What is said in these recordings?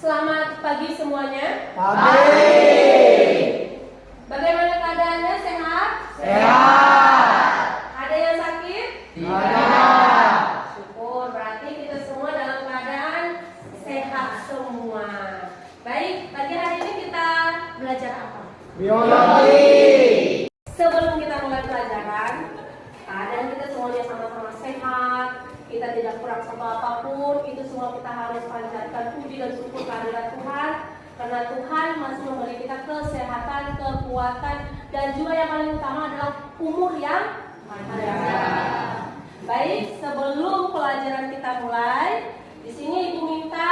Selamat pagi semuanya. Pagi. Bagaimana keadaannya? Sehat? Sehat. Ada yang sakit? Tidak. Syukur, berarti kita semua dalam keadaan sehat semua. Baik, pagi hari ini kita belajar apa? Biologi. Sebelum kita mulai pelajaran, keadaan kita semuanya sama-sama sehat, kita tidak kurang satu apapun. Itu semua kita harus panjatkan puji dan syukur kehadirat Tuhan, karena Tuhan masih memberi kita kesehatan, kekuatan, dan juga yang paling utama adalah umur yang panjang. Baik, sebelum pelajaran kita mulai, di sini Ibu minta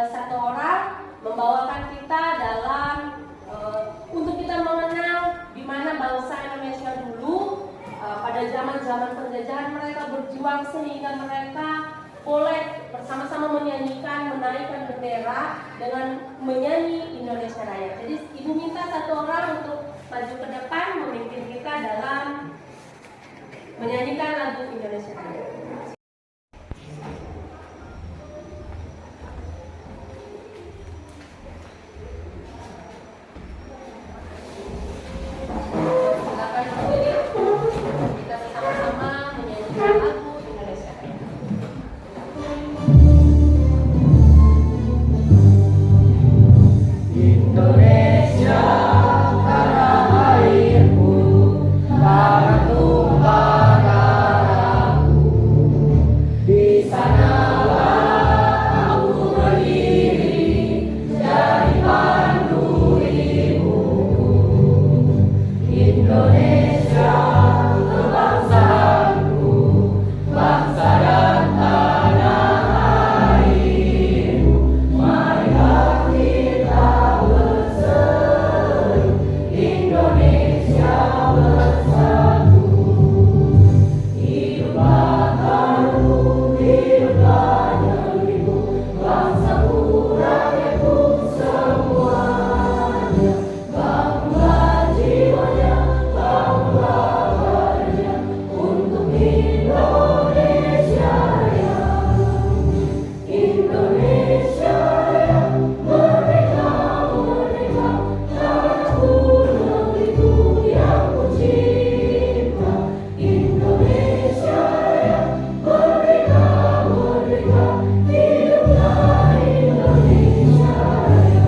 satu orang membawakan kita dalam untuk kita mengenal di mana bangsa Indonesia dulu pada zaman-zaman penjajahan mereka berjuang sehingga mereka boleh bersama-sama menyanyikan, menaikkan bendera dengan menyanyi Indonesia Raya. Jadi Ibu minta satu orang untuk maju ke depan memimpin kita dalam menyanyikan lagu Indonesia Raya. Silakan berdiri. Kita bersama-sama menyanyikan lagu Indonesia Raya. Indonesia, tanah airku, tanah tumpah darahku. Di sanalah aku berdiri, jadi pandu ibuku. Indonesia, kebangsaanku, bangsa dan tanah airku. Marilah kita berseru, Indonesia bersatu. Hiduplah tanahku, hiduplah negeriku, bangsaku, rakyatku semuanya. Bangunlah jiwanya, bangunlah badannya untuk Indonesia Raya. Indonesia Raya, merdeka, merdeka, tanahku, negeriku yang ku cinta. Indonesia Raya, merdeka, merdeka, hiduplah Indonesia Raya.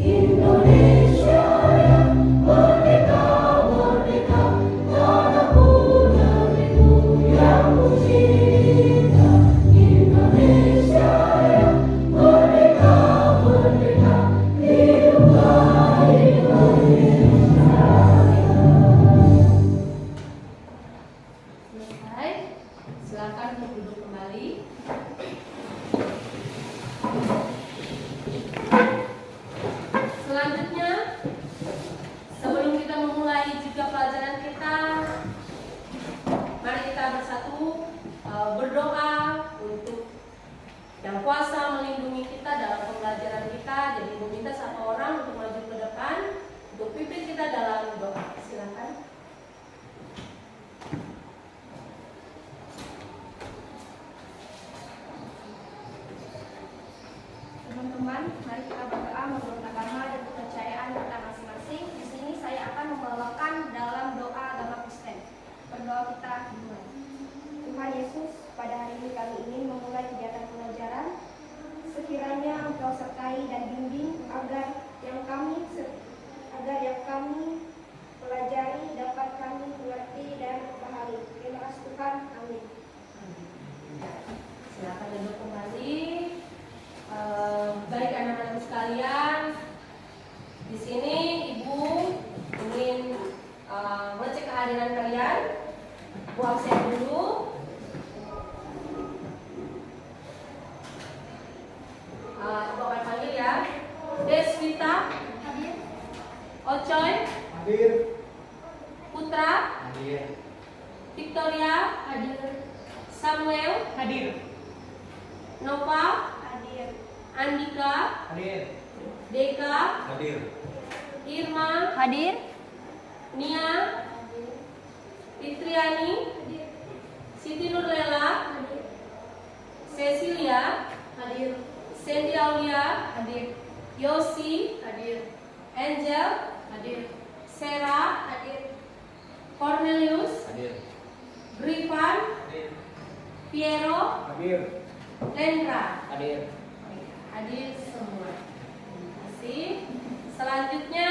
Indonesia Raya, merdeka, merdeka, tanahku, negeriku yang ku cinta. Indonesia Raya, merdeka, merdeka, hiduplah Indonesia Raya. Selesai. Silakan untuk duduk kembali. Selanjutnya, sebelum kita memulai juga pelajaran kita, mari kita bersatu berdoa untuk yang kuasa melindungi kita dalam pembelajaran kita. Jadi meminta satu orang untuk maju ke depan untuk pimpin kita dalam doa. Silakan. Teman-teman, mari kita berdoa menurut agama dan kepercayaan kita masing-masing. Di sini saya akan membawakan dalam doa agama Kristen. Berdoa kita dimulai. Tuhan Yesus, pada hari ini kami ingin memulai kegiatan pelajaran. Sekiranya Engkau sertai dan bimbing agar yang kami pelajari dapat kami mengerti dan memahami. Terima kasih Tuhan. Amin. Silakan duduk kembali. Baik anak-anak sekalian, di sini Ibu ingin mengecek kehadiran kalian. Bu absen dulu. Ibu akan panggil ya. Deswita, Hadir. Ocoy, Hadir. Putra, Hadir. Victoria, Hadir. Samuel, Hadir. Nova, Hadir. Andika, Hadir. Deka, Hadir. Irma, Hadir. Nia, Fitriani, Siti Nurlela, Cecilia, Sandy Aulia, Piero, Hadir. Lendra. Hadir. Hadir semua. Terima kasih. Selanjutnya,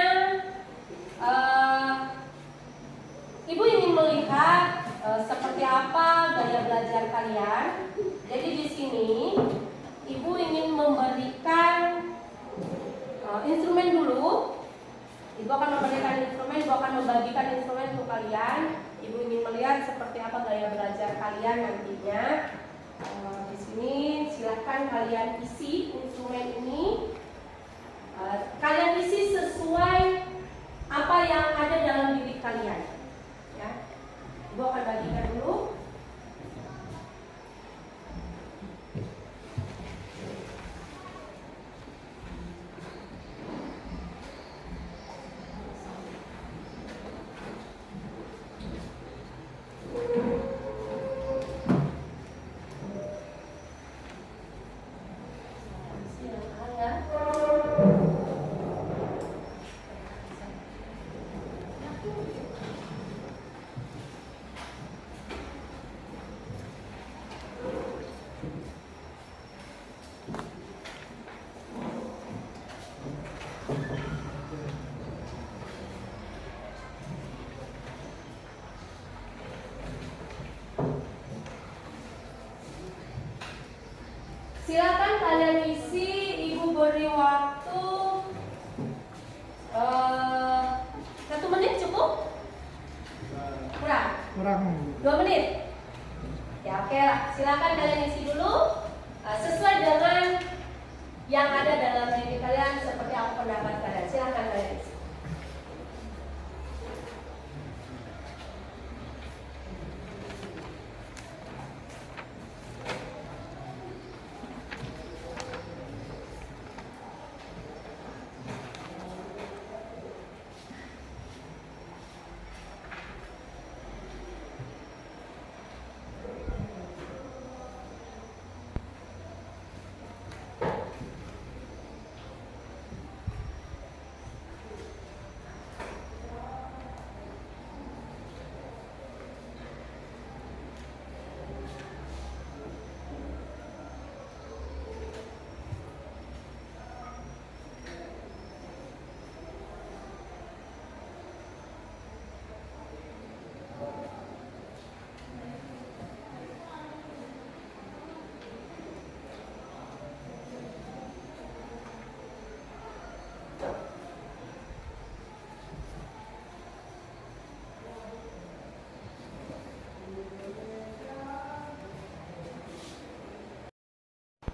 Ibu ingin melihat seperti apa gaya belajar kalian. Jadi di sini Ibu ingin memberikan instrumen dulu. Ibu akan memberikan instrumen, Ibu akan membagikan instrumen untuk kalian. Ibu ingin melihat seperti apa gaya belajar kalian nantinya. Di sini silahkan kalian isi instrumen ini. Kalian isi sesuai apa yang ada dalam diri kalian. Ya, Ibu akan bagikan dulu. Silakan kalian isi, Ibu beri waktu 1 menit cukup? Kurang? 2 menit? Ya oke lah, silakan kalian isi dulu sesuai dengan yang ada dalam diri kalian seperti apa pendapat kalian. Silakan kalian isi.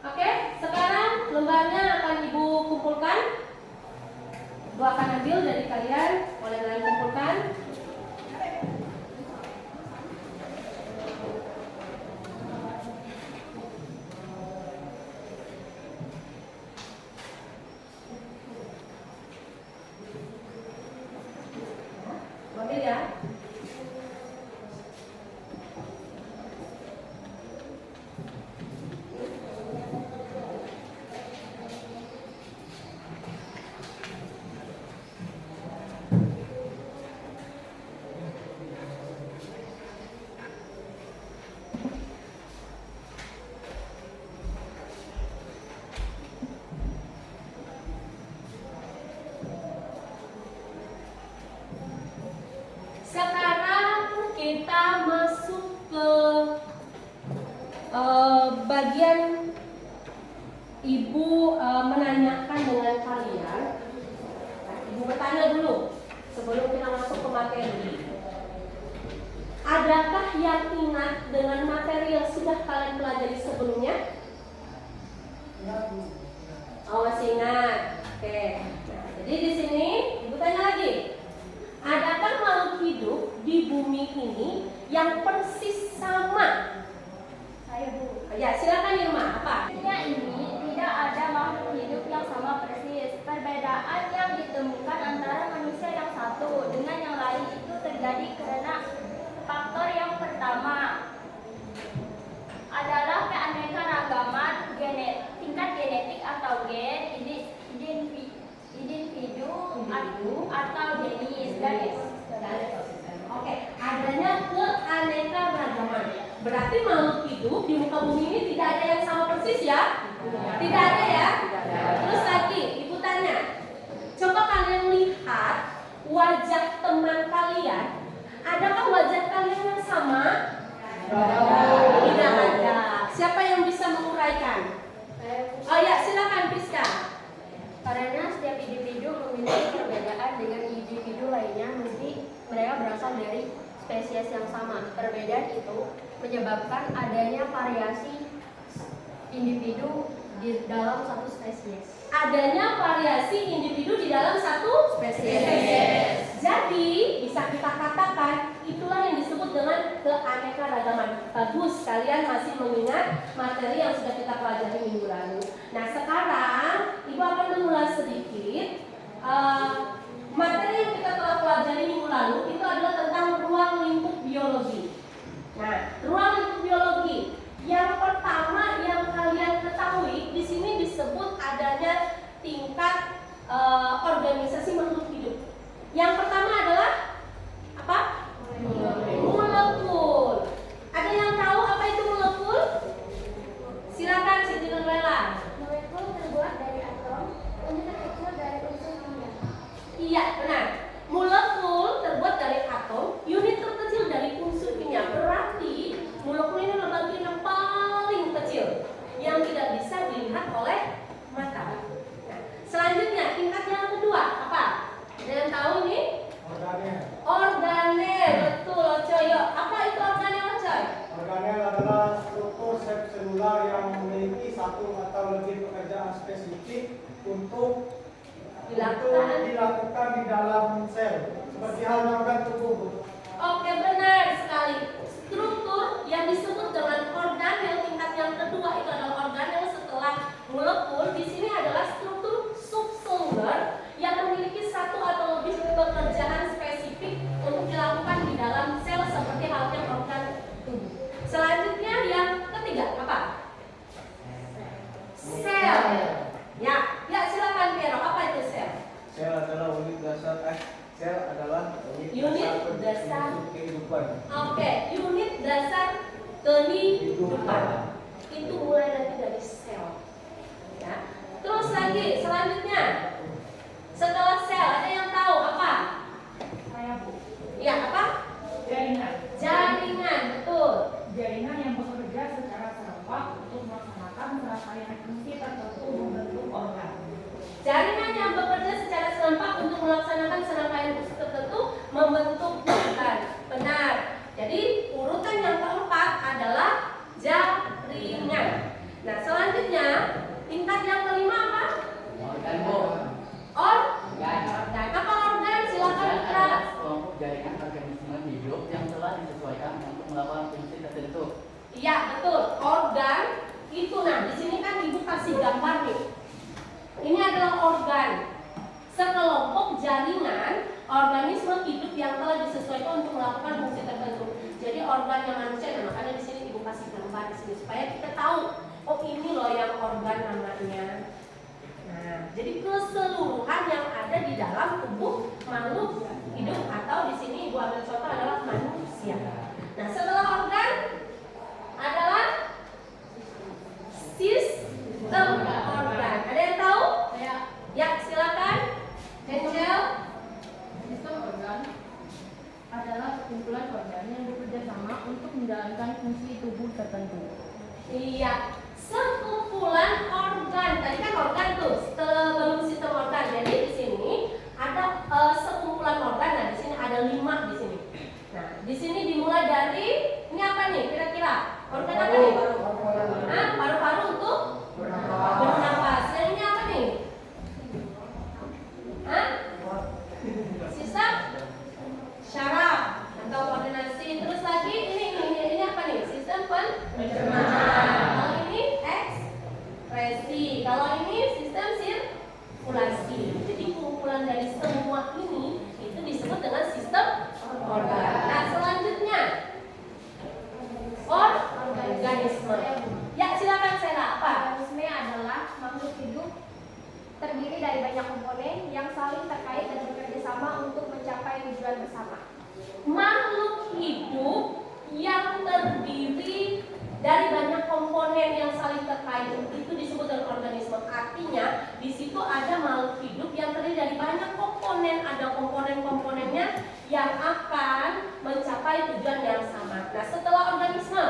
Oke, sekarang lembarnya akan Ibu kumpulkan. Ibu akan ambil dari kalian, oleh kalian kumpulkan. Ambil ya. Sekarang kita masuk ke bagian Ibu menanyakan dengan kalian. Nah, Ibu bertanya dulu sebelum kita masuk ke materi. Adakah yang ingat dengan materi yang sudah kalian pelajari sebelumnya? Oh, masih ingat. Oke. Nah, jadi di sini Ibu tanya lagi. Adakah makhluk hidup di bumi ini yang persis sama? Saya Bu. Ya, silakan Irma. Apa? Dunia ini tidak ada makhluk hidup yang sama persis. Perbedaan yang ditemukan antara manusia yang satu dengan yang lain itu terjadi karena faktor yang pertama adalah keanekaragaman tingkat genetik atau gen, individu atau jenis dan ekosistem. Oke, adanya keanekaragaman. Berarti makhluk hidup di muka bumi ini tidak ada yang sama persis ya? Tidak ada ya? Terus lagi, Ibu tanya, coba kalian lihat wajah teman kalian. Adakah wajah kalian yang sama? Tidak ada. Siapa yang bisa menguraikan? Oh ya, silakan Priska. Karena setiap individu memiliki perbedaan dengan individu lainnya, meski mereka berasal dari spesies yang sama. Perbedaan itu menyebabkan adanya variasi individu di dalam satu spesies. Adanya variasi individu di dalam satu spesies. Jadi bisa kita katakan itulah yang disebut dengan keanekaragaman. Bagus, kalian masih mengingat materi yang sudah kita pelajari minggu lalu. Nah sekarang Ibu akan mengulas sedikit materi yang kita telah pelajari minggu lalu. Itu adalah tentang ruang lingkup biologi. Nah, ruang lingkup biologi yang pertama yang kalian ketahui di sini disebut adanya tingkat organisasi makhluk hidup. Yang pertama adalah apa? Molekul. Ada yang tahu apa itu molekul? Silakan Siti Nurlela. Molekul terbuat dari atom, unit terkecil dari unsur kimia. Iya, benar. Molekul terbuat dari atom, unit terkecil dari unsur kimia. Berarti molekul ini adalah bagian yang paling kecil yang tidak bisa dilihat oleh mata. Nah, selanjutnya tingkat yang kedua apa? Ada yang tahu ini? Organel. Betul, Coyo. Apa itu organel, Coy? Organel adalah struktur selular yang memiliki satu atau lebih pekerjaan spesifik untuk dilakukan di dalam sel, seperti halnya organ tubuh. Oke, benar sekali. Struktur yang disebut dengan organel tingkat yang kedua itu adalah organel setelah molekul. Di sini adalah struktur subselular yang memiliki satu atau lebih pekerjaan spesifik untuk dilakukan di dalam sel seperti halnya organ tubuh. Selanjutnya yang ketiga apa? Sel. Ya, silakan Piero. Apa itu sel? Sel adalah unit dasar kehidupan. Oke, unit dasar kehidupan. Itu mulai nanti dari sel. Ya. Terus lagi, selanjutnya setelah sel ada yang tahu apa? Saya Bu, Ya, apa? jaringan. Jaringan, betul. Jaringan yang bekerja secara serempak untuk melaksanakan serangkaian fungsi tertentu membentuk organ. Jaringan yang bekerja secara serempak untuk melaksanakan serangkaian fungsi tertentu membentuk organ. Benar. Jadi urutan yang keempat adalah jaringan. Nah, selanjutnya tingkat yang kelima apa? Organ Bu. Organ. Apa organ? Silakan Putra. Adalah kelompok jaringan organisme hidup yang telah disesuaikan untuk melakukan fungsi tertentu. Iya, betul. Organ itu, nah di sini kan Ibu kasih gambar nih. Ini adalah organ. Sekelompok jaringan organisme hidup yang telah disesuaikan untuk melakukan fungsi tertentu. Jadi organnya manusia, nah makanya di sini Ibu kasih gambar di sini supaya kita tahu, oh ini loh yang organ namanya. Nah, jadi keseluruhan yang ada di dalam tubuh makhluk hidup atau di sini Ibu ambil contoh adalah manusia. Nah, setelah organ adalah sistem organ. Ada yang tahu? Ya, silakan. Angel. Sistem organ adalah sekumpulan organ yang bekerja sama untuk menjalankan fungsi tubuh tertentu. Iya, sekumpulan organ. Tadi kan organ tuh, belum sistem organ. Jadi di sini ada sekumpulan organ. Nah, di sini ada 5 di sini. Nah, di sini dimulai dari ini apa nih? Kira-kira organ apa nih? Paru-paru untuk bernapas. Yang ini apa nih? Sistem syaraf atau koordinasi. Terus lagi ini apa nih? Sistem pencernaan. Kalau ini ekspresi. Kalau ini sistem sirkulasi. Jadi kumpulan dari semua ini itu disebut dengan sistem organ. Nah, selanjutnya organisme. Ya, silakan Sera. Apa? Organisme adalah makhluk hidup terdiri dari banyak komponen yang saling terkait dan bekerja sama untuk mencapai tujuan bersama. Makhluk hidup yang terdiri dari banyak komponen yang saling terkait, itu disebut dengan organisme. Artinya di situ ada makhluk hidup yang terdiri dari banyak komponen, ada komponen-komponennya yang akan mencapai tujuan yang sama. Nah, setelah organisme,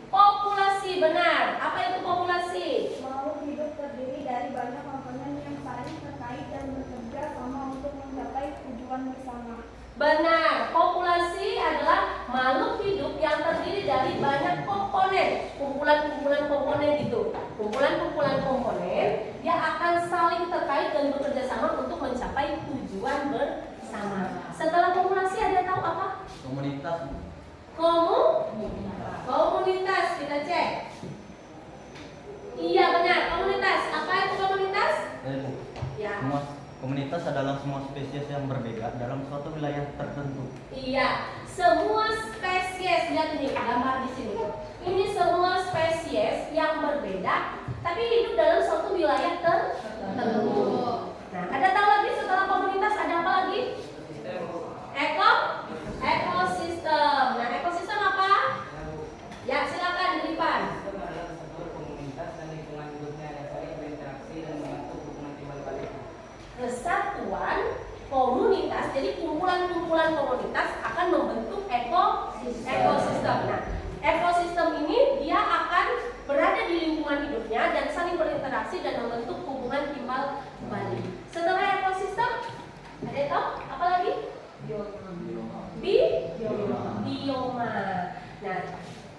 populasi, benar. Apa itu populasi? Makhluk hidup terdiri dari banyak komponen yang saling terkait dan bekerja sama untuk mencapai tujuan bersama. Benar, populasi adalah makhluk hidup yang terdiri dari banyak komponen, kumpulan-kumpulan komponen gitu. Kumpulan-kumpulan komponen yang akan saling terkait dan bekerja sama untuk mencapai tujuan bersama. Setelah populasi ada tahu apa? Komunitas. Komunitas, kita cek. Iya benar, komunitas. Apa itu komunitas? Bu. Ya. Semua komunitas adalah semua spesies yang berbeda dalam suatu wilayah tertentu. Iya, semua spesies, lihat ini gambar di sini. Ini semua spesies yang berbeda, tapi hidup dalam suatu wilayah tertentu. Nah, ada tahu lagi setelah komunitas ada apa lagi? Ekosistem. Nah, ekosistem apa? Ya, silakan di depan. Komunitas dan lingkungan hidupnya yang saling berinteraksi dan membentuk hubungan timbal balik. Kesatuan komunitas, jadi kumpulan-kumpulan komunitas akan membentuk ekosistem. Nah, ekosistem ini dia akan berada di lingkungan hidupnya dan saling berinteraksi dan membentuk hubungan timbal balik. Setelah ekosistem, ada yang tahu apa lagi? Bioma. Nah,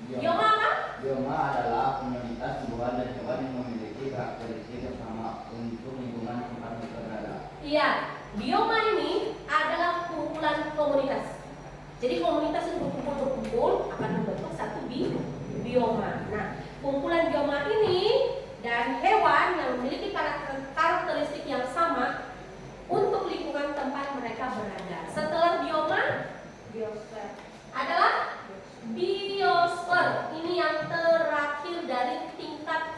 bioma apa? Bioma adalah komunitas tumbuhan dan hewan yang memiliki karakteristik yang sama untuk lingkungan tempat mereka berada. Iya, bioma ini adalah kumpulan komunitas. Jadi komunitas yang berkumpul akan membentuk satu bioma. Nah, kumpulan bioma ini dan hewan yang memiliki karakteristik yang sama untuk lingkungan tempat mereka berada. Setelah bioma, biosfer adalah biosfer. Ini yang terakhir dari tingkat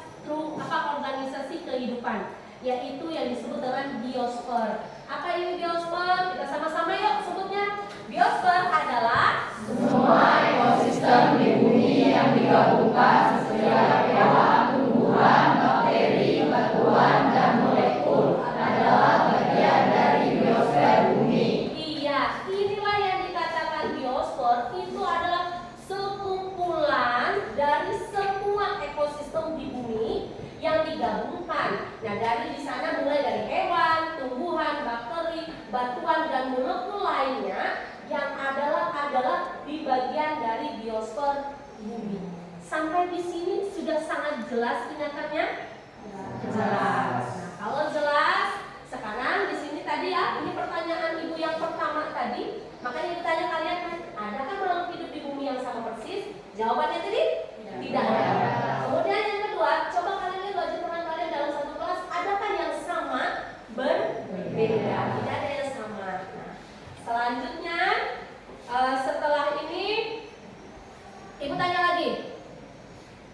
organisasi kehidupan, yaitu yang disebut dengan biosfer. Apa ini biosfer? Kita sama-sama yuk sebutnya. Biosfer adalah Semua ekosistem di bumi yang digabungkan setiap hewan, tumbuhan, bakteri, batuan, dan molekul adalah bagian dari biosfer bumi. Iya, inilah yang dikatakan biosfer. Itu adalah sekumpulan dari semua ekosistem di bumi yang digabungkan. Nah, dari di sana mulai dari hewan, tumbuhan, bakteri, batuan, dan molekul lainnya yang adalah di bagian dari biosfer bumi. Sampai di sini sudah sangat jelas ingatannya? Jelas. Nah, kalau jelas, sekarang di sini tadi ya, ini pertanyaan ibu yang pertama tadi. Makanya ditanya kalian kan, adakah makhluk hidup di bumi yang sama persis? Jawabannya tadi tidak ada. Kemudian yang kedua, coba kalian lihat baju teman kalian dalam satu kelas, adakah yang sama? Berbeda. Tidak ada yang sama. Nah, selanjutnya setelah ini ibu tanya lagi.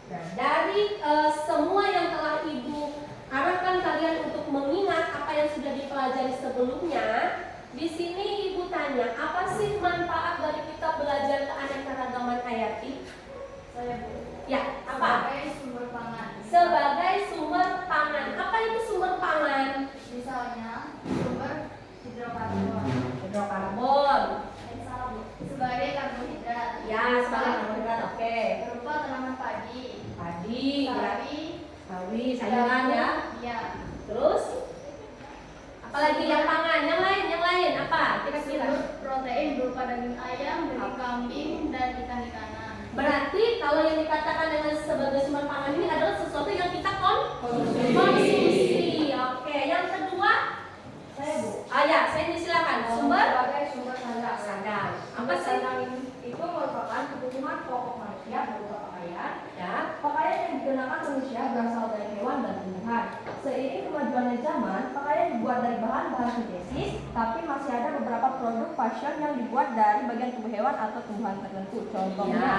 Nah, dari semua yang telah ibu arahkan kalian untuk mengingat apa yang sudah dipelajari sebelumnya, di sini ibu tanya, apa sih manfaat dari kita belajar keanekaragaman hayati? Ya, apa? Sebagai sumber pangan. Sebagai sumber pangan. Apa itu sumber pangan? Misalnya sumber hidrokarbon. Hidrokarbon. Salah, Bu. Sebagai karbohidrat. Ya, sebagai karbohidrat. Oke. Berupa tanaman padi. Padi, Sawi. sayuran ya. Iya. Terus apalagi yang pangan? Yang lain apa? Kira-kira? Sumber protein berupa daging ayam, daging kambing, dan ikan-ikanan. Berarti kalau yang dikatakan dengan sebagai sumber pangan ini adalah sesuatu yang kita konsumsi. Oke. Yang kedua, Saya, Bu. saya disilakan. Sumber Sebagai sumber sandang. sandang. Apa sih? Sandang itu merupakan kebutuhan pokok manusia berupa pakaian. Ya. Pakaian yang digunakan manusia berasal dari hewan dan tumbuhan. Seiring kemajuannya zaman, pakaian dibuat dari bahan-bahan sintesis, tapi masih ada beberapa produk fashion yang dibuat dari bagian tubuh hewan atau tumbuhan tertentu. Contohnya,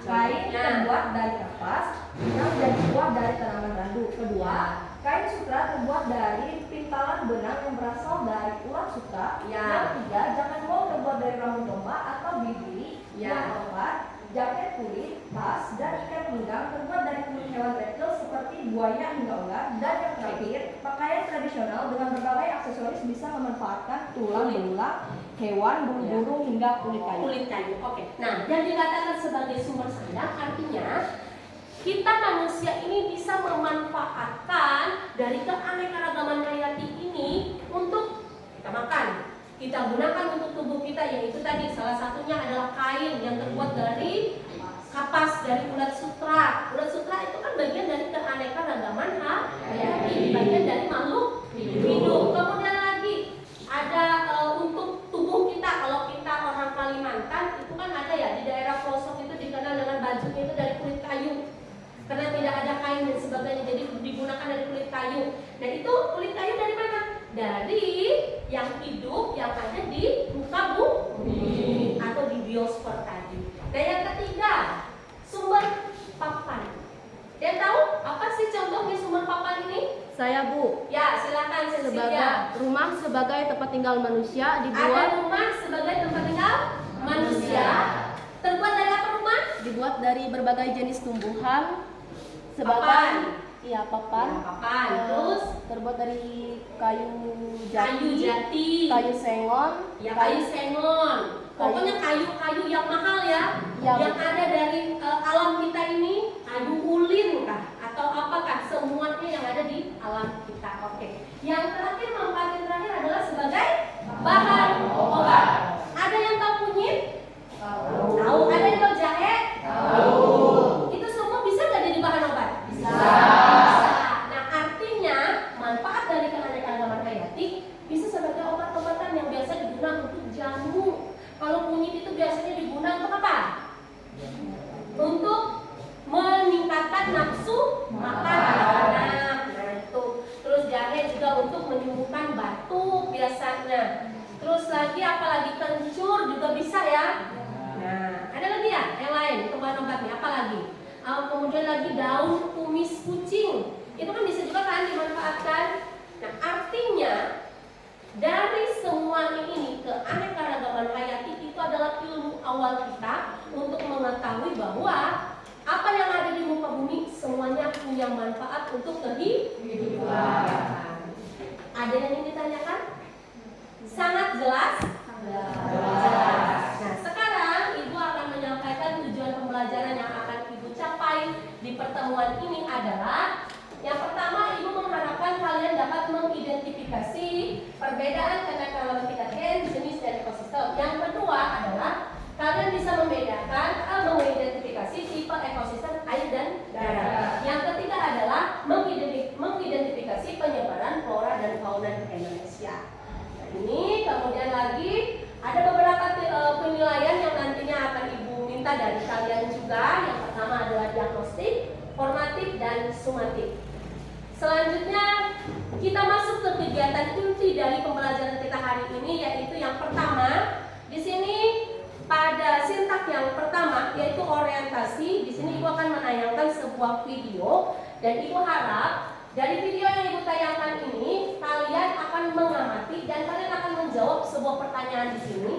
kain terbuat dari kapas yang dibuat dari tanaman randu. Kedua, kain sutra terbuat dari pintalan benang yang berasal dari ulat sutra. Ya. Yang ketiga, jangan mau terbuat dari rambut domba atau bibili. Ya. Yang keempat, jaket kulit, tas, dan ikat pinggang terbuat dari kulit hewan reptil seperti buaya hingga ular. Dan yang terakhir, pakaian tradisional dengan berbagai aksesoris bisa memanfaatkan tulang belulang, hewan, bulu burung hingga kulit kayu. Kulit kayu. Oke. Nah, yang dikatakan sebagai sumber sandang artinya kita manusia ini bisa memanfaatkan dari keanekaragaman hayati ini untuk kita makan. Kita gunakan untuk tubuh kita, yaitu tadi salah satunya adalah kain yang terbuat dari kapas dari ulat sutra. Ulat sutra itu kan bagian dari keanekaragaman hayati, bagian dari makhluk hidup. Kemudian lagi ada untuk tubuh kita. Kalau kita orang Kalimantan itu kan ada ya di daerah pelosok itu dikenal dengan bajunya itu dari kulit kayu. Karena tidak ada kain dan sebagainya, jadi digunakan dari kulit kayu. Nah itu kulit kayu dari mana? Dari yang hidup yang ada di muka bumi atau di biosfer tadi. Dan yang ketiga, sumber papan. Dia tahu apa sih contohnya sumber papan ini? Saya Bu. Ya silakan Cecilia. Rumah sebagai tempat tinggal manusia Ada rumah sebagai tempat tinggal manusia. Terbuat dari apa rumah? dibuat dari berbagai jenis tumbuhan Papan. Iya, papan. Papan. Terus Terbuat dari kayu kayu jati. kayu sengon, Ya kayu sengon. Pokoknya kayu-kayu yang mahal ya. Ya, Yang ada dari alam kita ini, kayu ulin kah atau apakah, semuanya yang ada di alam kita. Oke. Yang terakhir, manfaat yang terakhir adalah sebagai bahan obat. Ada yang tahu kunyit? Tahu. Ada yang tahu jahe? Tahu. Itu semua bisa nggak jadi bahan obat? Bisa. Nah, artinya manfaat dari keanekaragaman hayati bisa sebagai obat-obatan yang biasa digunakan untuk jamu. Kalau kunyit itu biasanya digunakan untuk apa? Untuk meningkatkan nafsu makan anak. Nah itu. Terus jahe juga untuk menyembuhkan batuk biasanya. Terus lagi apalagi kencur juga bisa ya. Nah ada lagi ya yang lain untuk bahan obatnya apa lagi? Kemudian lagi daun kumis kucing. Itu kan bisa juga kan dimanfaatkan. Nah artinya dari semua ini keanekaragaman hayati itu adalah ilmu awal kita untuk mengetahui bahwa apa yang ada di muka bumi semuanya punya manfaat untuk kehidupan. Ada yang ingin ditanyakan? Sangat jelas? Jelas. Nah sekarang Ibu akan menyampaikan tujuan pembelajaran yang akan Ibu capai di pertemuan ini adalah yang pertama, Ibu mengharapkan kalian dapat mengidentifikasi perbedaan keanekaragaman gen, jenis, dan ekosistem. Yang kedua adalah kalian bisa membedakan mengidentifikasi tipe ekosistem air dan darat. Yang ketiga adalah mengidentifikasi penyebaran flora dan fauna di Indonesia. Nah, ini kemudian lagi ada beberapa penilaian yang nantinya akan Ibu minta dari kalian juga. Yang pertama adalah diagnostik, formatif, dan sumatif. Selanjutnya kita masuk ke kegiatan inti dari pembelajaran kita hari ini, yaitu yang pertama di sini pada sintak yang pertama yaitu orientasi. Di sini Ibu akan menayangkan sebuah video dan Ibu harap dari video yang Ibu tayangkan ini kalian akan mengamati dan kalian akan menjawab sebuah pertanyaan di sini.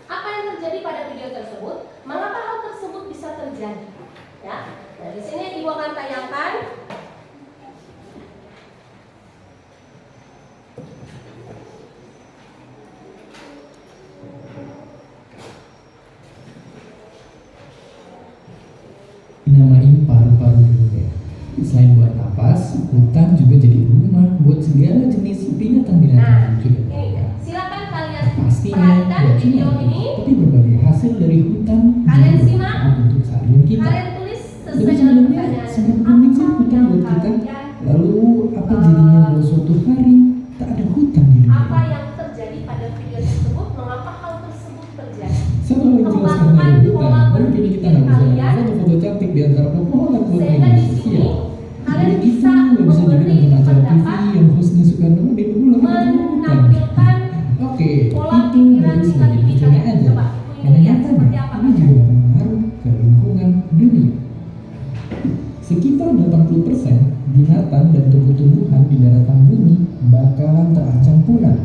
Apa yang terjadi pada video tersebut? Mengapa hal tersebut bisa terjadi? Ya. Nah, di sini Ibu akan tayangkan. Dinamain paru-paru dunia. Selain buat napas, hutan juga jadi rumah buat segala jenis binatang-binatang juga. Silakan kalian Pastinya perhatikan tidak video cuma ini. tapi berbagai hasil dari hutan Kalian juga simak. bermanfaat untuk seharian kita. Kalian tulis Tapi sesuai dengan sebenarnya pertanyaan. sangat penting sih hutan buat kita. Lalu apa jadinya kalau suatu hari tak ada hutan di dunia? Apa yang terjadi pada video tersebut? Mengapa hal tersebut terjadi? Saya mau menjelaskan dari hutan. Baru kini kita nggak bisa lihat foto cantik di antara pepohonan buat Sehingga media di sini sosial. kalian Jadi bisa kita nggak bisa juga memberi nonton acara TV pendapat, yang hostnya suka nonton ulang menampilkan Oke, pola itu pikiran baru kita sebagai ini. bicara aja. Coba Ibu Karena lihat seperti nyatanya apa ini juga berpengaruh ke lingkungan dunia. Sekitar 80% binatang dan tumbuh-tumbuhan di daratan bumi bakalan terancam punah.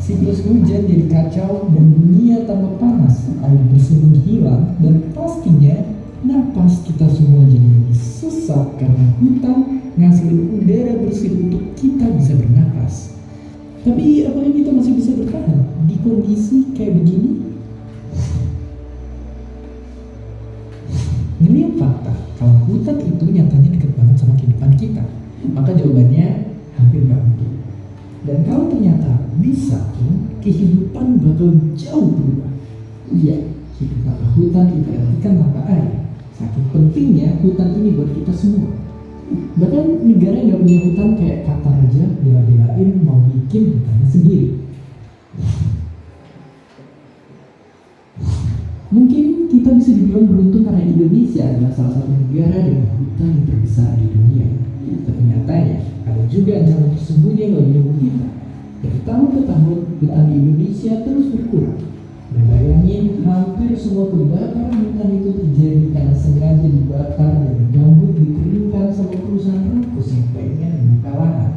Siklus hujan jadi kacau dan dunia tambah panas, air bersih hilang, dan pastinya napas kita semua jadi lebih susah karena hutan ngasilin udara bersih untuk kita bisa bernapas. Tapi apakah kita masih bisa bertahan di kondisi kayak begini? Ini yang fakta, kalau hutan itu nyatanya dekat banget sama kehidupan kita, maka jawabannya hampir nggak mungkin. Dan kalau ternyata bisa pun, kehidupan bakal jauh berubah. Iya, hidup tanpa hutan itu artikan tanpa air. Saking pentingnya hutan ini buat kita semua. Bahkan negara yang gak punya hutan kayak Qatar aja bela-belain mau bikin hutannya sendiri. Mungkin kita bisa dibilang beruntung karena Indonesia adalah salah satu negara dengan hutan yang terbesar di dunia. Tapi nyatanya ada juga ancaman tersembunyi yang lagi menunggu kita. Dari tahun ke tahun, hutan di Indonesia terus berkurang. Dan bayangin, hampir semua kebakaran hutan itu terjadi karena sengaja dibakar dan gambut dikeringkan sama perusahaan rakus yang pengen membuka lahan.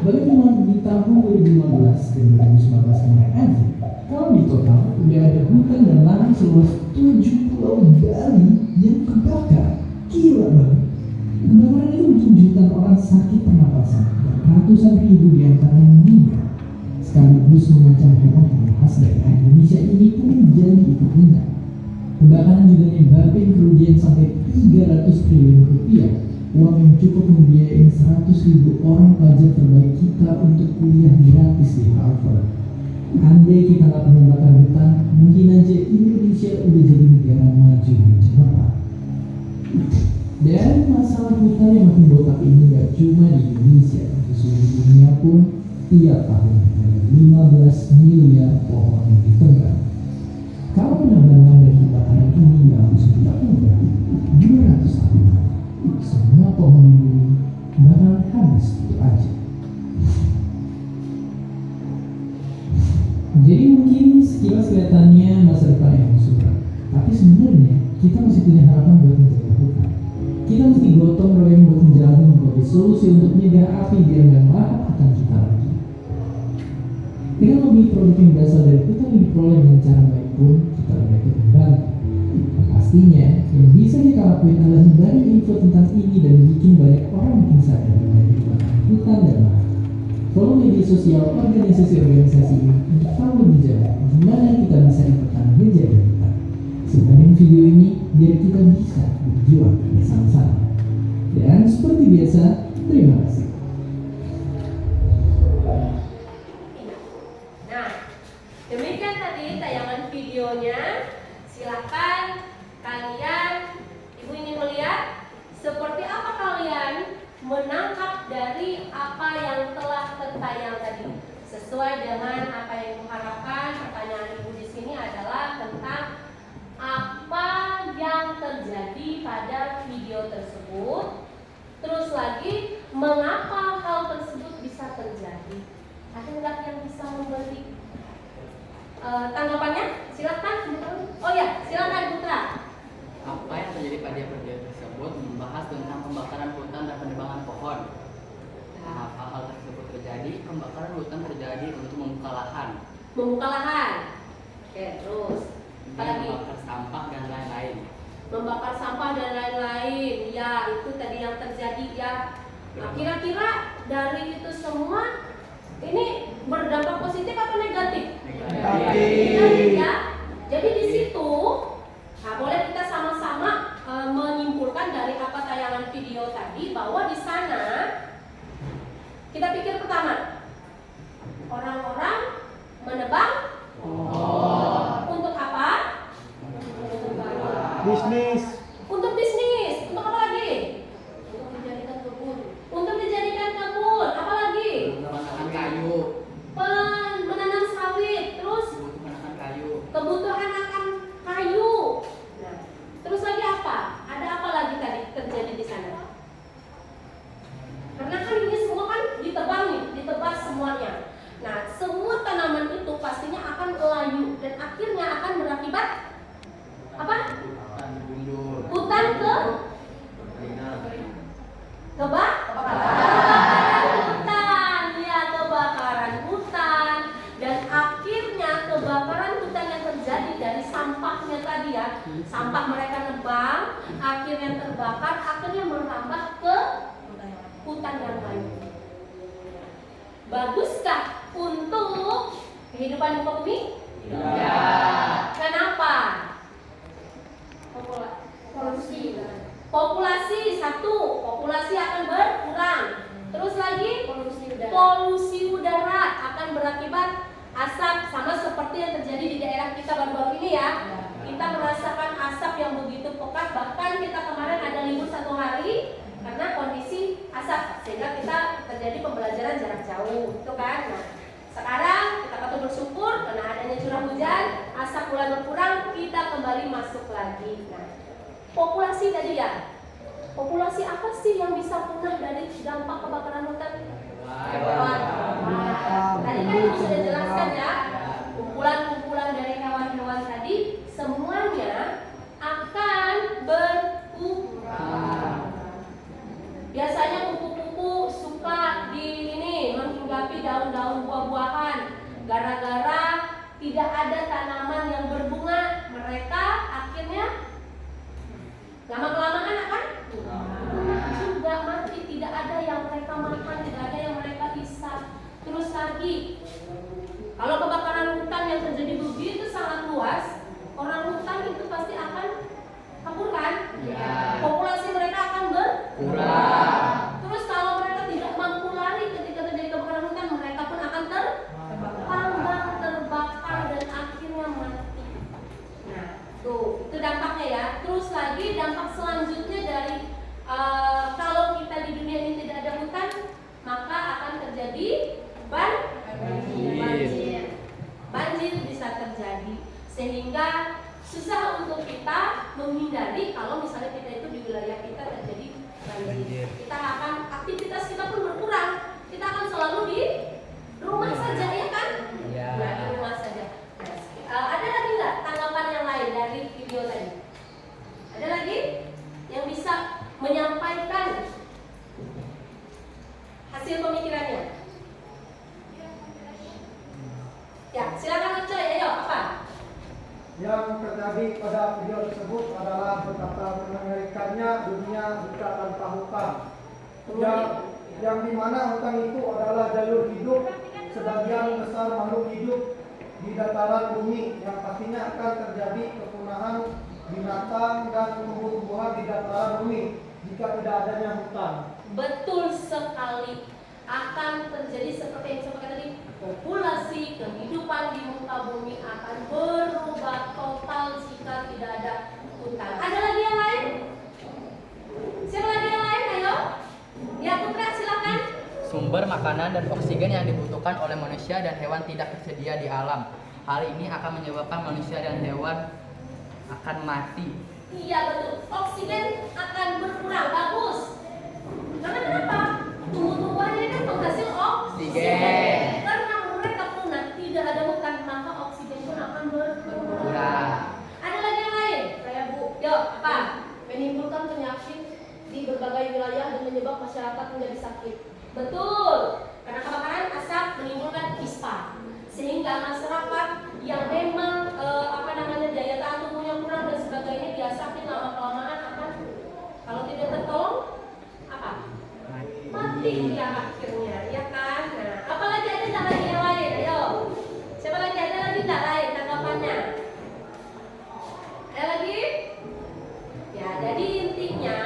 Bahkan cuma di tahun 2015 dan 2019 kemarin aja, kalau di total udah ada hutan dan lahan seluas 7 pulau Bali yang kebakar. Gila banget. Kebakaran itu bikin jutaan orang sakit pernapasan dan ratusan ribu diantaranya meninggal. Sekaligus mengancam hewan yang khas daerah Indonesia ini pun jadi ikut rendah. Kebakaran juga menyebabkan kerugian sampai 300 triliun rupiah, uang yang cukup membiayai 100.000 orang pelajar terbaik kita untuk kuliah gratis di Harvard. Andai kita nggak pernah bakar hutan, mungkin aja Indonesia udah jadi negara maju dan cemerlang. Dan masalah hutan yang makin botak ini gak cuma di Indonesia, di seluruh dunia pun tiap tahun ada 15 miliar pohon yang ditebang. Kalau penebangan dan kebakaran ini gak harus dilakukan 200 tahun, semua pohon di bumi bakal habis gitu aja. Jadi mungkin sekilas kelihatannya masa depan yang suram, tapi sebenarnya kita masih punya harapan buat menjaga hutan. Kita mesti gotong royong buat menjalani berbagai solusi untuk mencegah api biar nggak melahap hutan kita lagi. Dengan membeli produk yang berasal dari hutan yang diperoleh dengan cara baik pun kita udah ikut membantu. Pastinya yang bisa kita lakuin adalah hindari info tentang ini dan bikin banyak orang makin sadar mengenai kebakaran hutan dan lahan. Follow media sosial organisasi-organisasi ini untuk tahu lebih jauh gimana kita bisa ikutan menjaga hutan. Sebarin video ini biar kita bisa berjuang bersama-sama. Dan seperti biasa, terima kasih. Nah, demikian tadi tayangan videonya. Silakan kalian, ibu ingin melihat seperti apa kalian menangkap dari apa yang telah tertayang tadi. Sesuai dengan apa yang ibu harapkan, pertanyaan ibu di sini adalah tentang apa yang terjadi pada video tersebut. Terus lagi, mengapa hal tersebut bisa terjadi? Ada nggak yang bisa memberi tanggapannya? Silakan. Oh ya, silakan Putra. Apa yang terjadi pada video tersebut membahas tentang pembakaran hutan dan penebangan pohon. Nah, hal tersebut terjadi, pembakaran hutan terjadi untuk membuka lahan. Membuka lahan. Oke, terus Dan membakar sampah dan lain-lain. membakar sampah dan lain-lain. Ya, itu tadi yang terjadi ya. Nah, kira-kira dari itu semua ini berdampak positif atau negatif? Negatif ya. Jadi di situ, nah, boleh kita sama-sama menyimpulkan dari apa tayangan video tadi bahwa di sana kita pikir pertama orang-orang menebang untuk apa? Bisnis. Untuk bisnis. Untuk apa lagi? Untuk dijadikan kebun. Untuk dijadikan kebun. Apa lagi? Menanam kayu. Menanam sawit. Terus Menanam kayu. kebutuhan akan kayu. Nah, terus lagi apa? Ada apa lagi tadi terjadi di sana? Karena kan ini semua kan ditebang nih, ditebas semuanya. Nah, semua tanaman itu pastinya akan layu dan akhirnya akan berakibat apa? Hutan kebakaran hutan, ya kebakaran hutan, dan akhirnya terbakar, akhirnya merambah ke hutan yang lain. Baguskah untuk kehidupan muka bumi? Ya. Kenapa? Populasi satu, populasi akan berkurang. Terus lagi polusi udara akan berakibat asap, sama seperti yang terjadi di daerah kita baru-baru ini ya. Kita merasakan asap yang begitu pekat, bahkan kita kemarin ada libur 1 hari karena kondisi asap, sehingga kita terjadi pembelajaran jarak jauh, itu kan. Nah, sekarang kita patut bersyukur karena adanya curah hujan, asap mulai berkurang, kita kembali masuk lagi. Nah, populasi tadi ya. Populasi apa sih yang bisa punah dari dampak kebakaran hutan? Hewan. Tadi kan ibu sudah jelaskan ya, kumpulan-kumpulan dari hewan-hewan tadi semuanya akan berkurang. Biasanya kupu-kupu suka menghinggapi daun-daun buah-buahan. Gara-gara tidak ada tanaman yang berbunga, mereka akhirnya lama-kelamaan akan juga mati. Tidak ada yang mereka makan, tidak ada yang mereka hisap. Terus lagi, kalau kebakaran hutan yang terjadi begitu sangat luas, orang hutan itu pasti akan kabur kan? Populasi mereka akan berkurang. Terus kalau mereka tidak mampu lari ketika terjadi kebakaran hutan, mereka pun akan terbakar dan akhirnya mati. Nah, tuh, itu dampaknya ya. Terus lagi dampak selanjutnya dari kalau kita di dunia ini tidak ada hutan, maka akan terjadi banjir bisa terjadi, sehingga susah untuk kita menghindari kalau misalnya kita itu di wilayah kita terjadi banjir. Kita akan, aktivitas kita pun berkurang. Kita akan selalu di rumah saja, ya kan? Ya, di rumah saja. Ada lagi nggak tanggapan yang lain dari video tadi? Ada lagi yang bisa menyampaikan hasil pemikirannya? Ya, silakan Coy, ayo apa? Yang terjadi pada video tersebut adalah betapa mengerikannya dunia buka tanpa hutan. Yang dimana hutan itu adalah jalur hidup sebagian besar makhluk hidup di dataran bumi, yang pastinya akan terjadi kepunahan binatang dan tumbuh-tumbuhan di dataran bumi jika tidak adanya hutan. Betul sekali, akan terjadi seperti yang saya katakan tadi. Populasi kehidupan di muka bumi akan berubah total jika tidak ada hutan. Ada lagi yang lain? Siapa lagi yang lain? Ayo. Ya Putra, silakan. Sumber makanan dan oksigen yang dibutuhkan oleh manusia dan hewan tidak tersedia di alam. Hal ini akan menyebabkan manusia dan hewan akan mati. Iya betul, oksigen akan berkurang. Bagus. Karena kenapa? Tumbuh-tumbuhan ini kan penghasil oksigen. Karena mereka punah, tidak ada hutan, maka oksigen pun akan berkurang. Ada lagi yang lain? Saya Bu. Yuk, apa? Menimbulkan penyakit di berbagai wilayah dan menyebabkan masyarakat menjadi sakit. Betul. Karena kebakaran asap menimbulkan ispa, sehingga masyarakat yang memang daya tahan tubuhnya kurang dan sebagainya diasapin lama-kelamaan akan, kalau tidak tertolong apa? Mati ya akhirnya, ya kan? Nah, apalagi ada nggak lagi yang lain? Ayo, siapa lagi, ada lagi nggak lain tanggapannya? Ada lagi? Ya, jadi intinya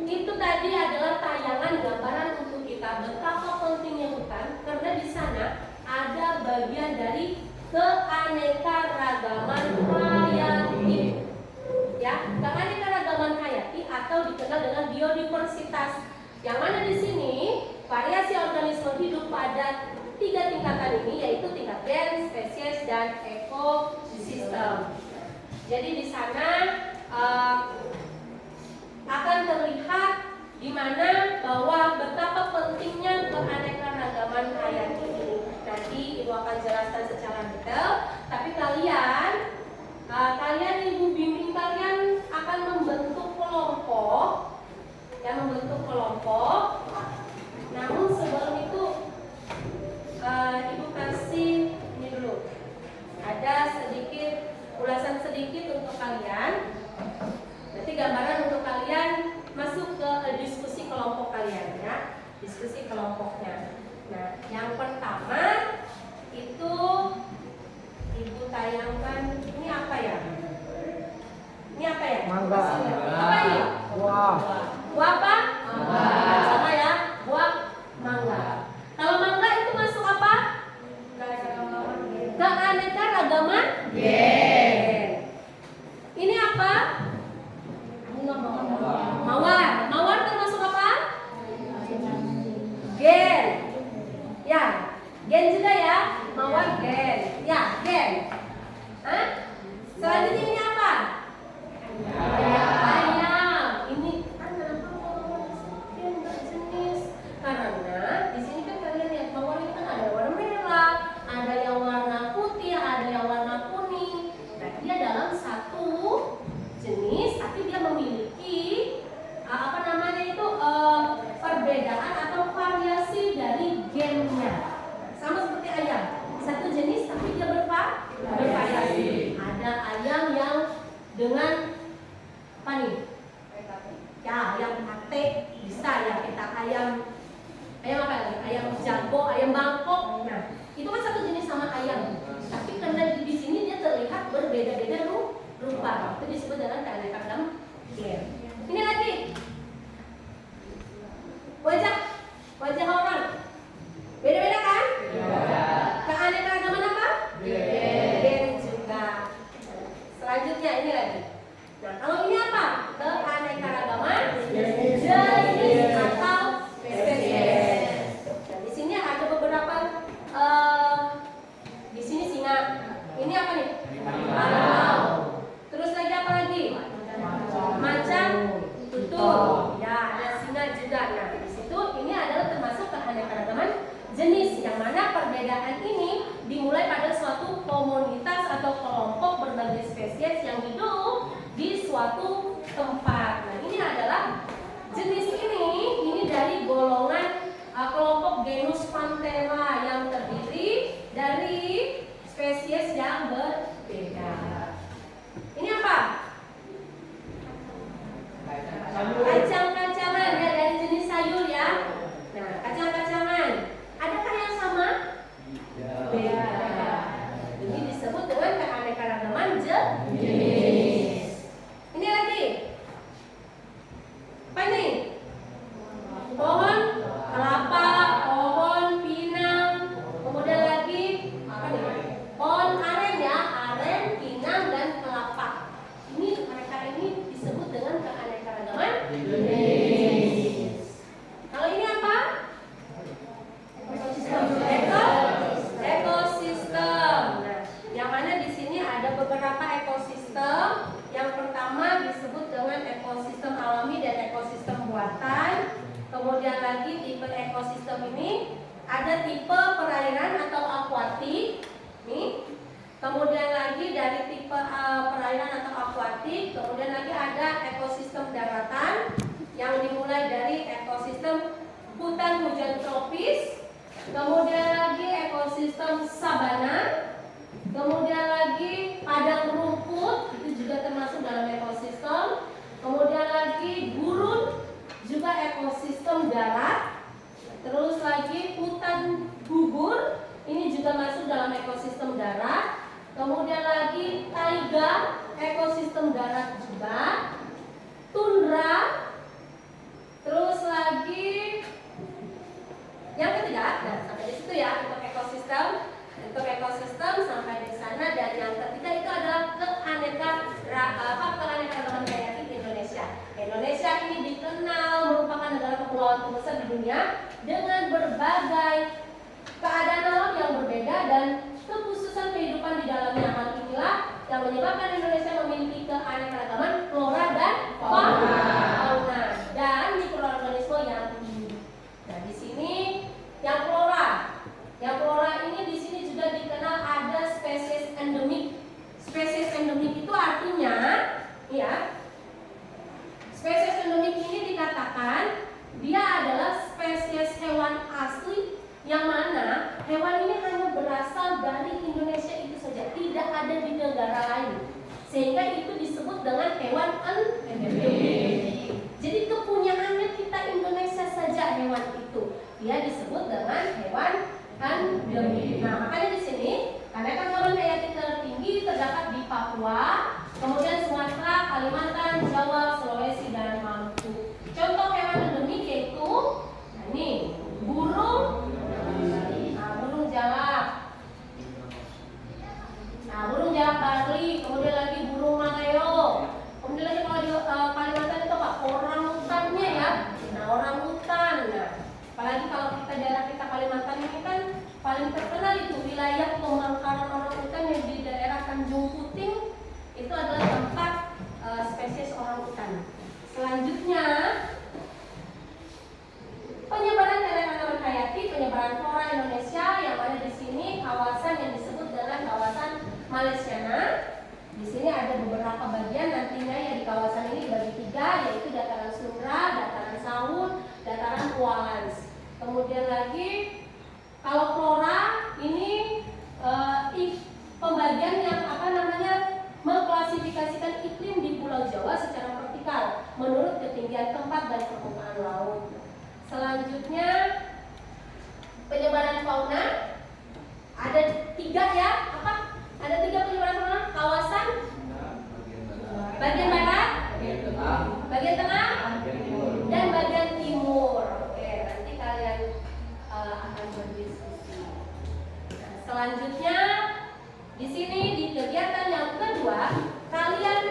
itu tadi adalah tayangan gambaran untuk kita betapa pentingnya hutan, karena di sana ada bagian dari keanekaragaman hayati. Ya, keanekaragaman hayati atau dikenal dengan biodiversitas. Yang mana di sini variasi organisme hidup pada 3 tingkatan ini, yaitu tingkat gen, spesies, dan ekosistem. Jadi di sana akan terlihat di mana bahwa betapa pentingnya keanekaragaman hayati ini. Nanti Ibu akan jelaskan secara detail, tapi kalian Ibu bimbing kalian akan membentuk kelompok. Namun sebelum itu Ibu kasih ini dulu. Ada sedikit ulasan sedikit untuk kalian. Nanti gambaran untuk kalian kelompoknya. Nah, yang pertama itu Ibu tayangkan ini apa ya? Ini apa ya? Mangga. Apa ini? Buah. Buah apa? Sama ya, buah mangga. Kalau mangga itu masuk apa? Keanekaragaman gen. Ini apa? Mawar. Mawar termasuk apa? Gen. Ya, gen juga ya. Mawar gen. Ya, gen. Hah? Selanjutnya ini apa? Ayam. Ini kan kenapa mawar gen berjenis? Karena di sini kan kalian lihat mawar itu kan ada warna merah, ada yang warna putih, ada yang warna kuning. Nah, dia dalam satu jenis, tapi dia memiliki apa namanya itu perbedaan atau variasi dari gennya. Sama seperti ayam, satu jenis tapi dia bervariasi. Ada ayam yang dengan apa nih? Ya, ayam pate bisa ya kita ayam apa lagi? Ayam jago, ayam bangkok. Nah, itu kan satu jenis sama ayam. Tapi karena di sini dia terlihat berbeda-beda rupa. Itu disebut dengan keanekaragaman gen. Ini lagi wajah orang beda-beda kan? Keanekaragaman apa? Gen juga. Selanjutnya ini lagi. Nah, kalau ini apa? Keanekaragaman jenis atau spesies. Nah, di sini ada beberapa. Di sini singa. Ini apa nih? Harimau. Terus lagi apa lagi? Macan tutul. Ya, ada singa juga. Nah, di situ ini adalah termasuk keanekaragaman jenis, yang mana perbedaan ini dimulai pada suatu komunitas atau kelompok berbagai spesies yang hidup di suatu tempat. Nah, ini adalah jenis ini dari golongan kelompok genus Panthera yang terdiri dari spesies yang berbeda. Ini apa? Kacang-kacangan ya, dari jenis sayur ya. Nah, kacang-kacangan adakah yang sama? Beda. Ini disebut dengan keanekaragaman jenis. Ini lagi. Apa ini? Pohon kelapa, pohon pinang, kemudian lagi apa nih? Pohon aren ya, aren, pinang dan kelapa. Ini mereka ini disebut dengan keanekaragaman jenis. Kalau ini apa? Ekosistem. Nah, yang mana di sini ada beberapa ekosistem. Yang pertama disebut dengan ekosistem alami dan ekosistem buatan. Kemudian lagi tipe ekosistem ini ada tipe perairan atau akuatik. Nih. Kemudian lagi dari tipe perairan atau akuatik, kemudian lagi ada ekosistem daratan yang dimulai dari ekosistem hutan hujan tropis, kemudian lagi ekosistem sabana, kemudian lagi padang rumput, itu juga termasuk dalam ekosistem, kemudian lagi gurun, juga ekosistem darat, terus lagi hutan gugur, ini juga masuk dalam ekosistem darat, kemudian lagi taiga, ekosistem darat juga, tundra, terus lagi yang ketiga, nah sampai di situ ya untuk ekosistem sampai di sana, dan yang ketiga itu adalah keanekaragaman hayati Indonesia. Indonesia ini dikenal merupakan negara kepulauan terbesar di dunia dengan berbagai keadaan alam yang berbeda dan kekhususan kehidupan di dalamnya. Hal inilah yang menyebabkan Indonesia memiliki keanekaragaman flora dan fauna dan mikroorganisme yang tinggi. Nah, di sini yang flora ini di sini juga dikenal ada spesies endemik. Spesies endemik itu artinya, ya, spesies endemik ini dikatakan dia adalah spesies hewan asli yang mana hewan ini hanya berasal dari Indonesia itu saja, tidak ada di negara lain, sehingga itu disebut dengan hewan endemik. Jadi kepunyaannya kita Indonesia saja hewan itu. Dia paling terkenal itu wilayah pemangkaran orangutan yang di daerah Tanjung Puting, itu adalah tempat spesies orangutan. Selanjutnya, penyebaran keragaman hayati, penyebaran flora Indonesia yang ada di sini kawasan yang disebut dengan kawasan Malaysiana. Di sini ada beberapa bagian nantinya yang di kawasan ini dibagi 3, yaitu dataran Sunda, dataran Sahun, dataran Kualans. Kemudian lagi kalau flora ini pembagian yang mengklasifikasikan iklim di Pulau Jawa secara vertikal menurut ketinggian tempat dan permukaan laut. Selanjutnya penyebaran fauna ada 3 ya, ada 3 penyebaran fauna: kawasan bagian barat, bagian tengah, dan bagian timur. Oke, nanti kalian akan berdiskusi. Selanjutnya di sini di kegiatan yang kedua, kalian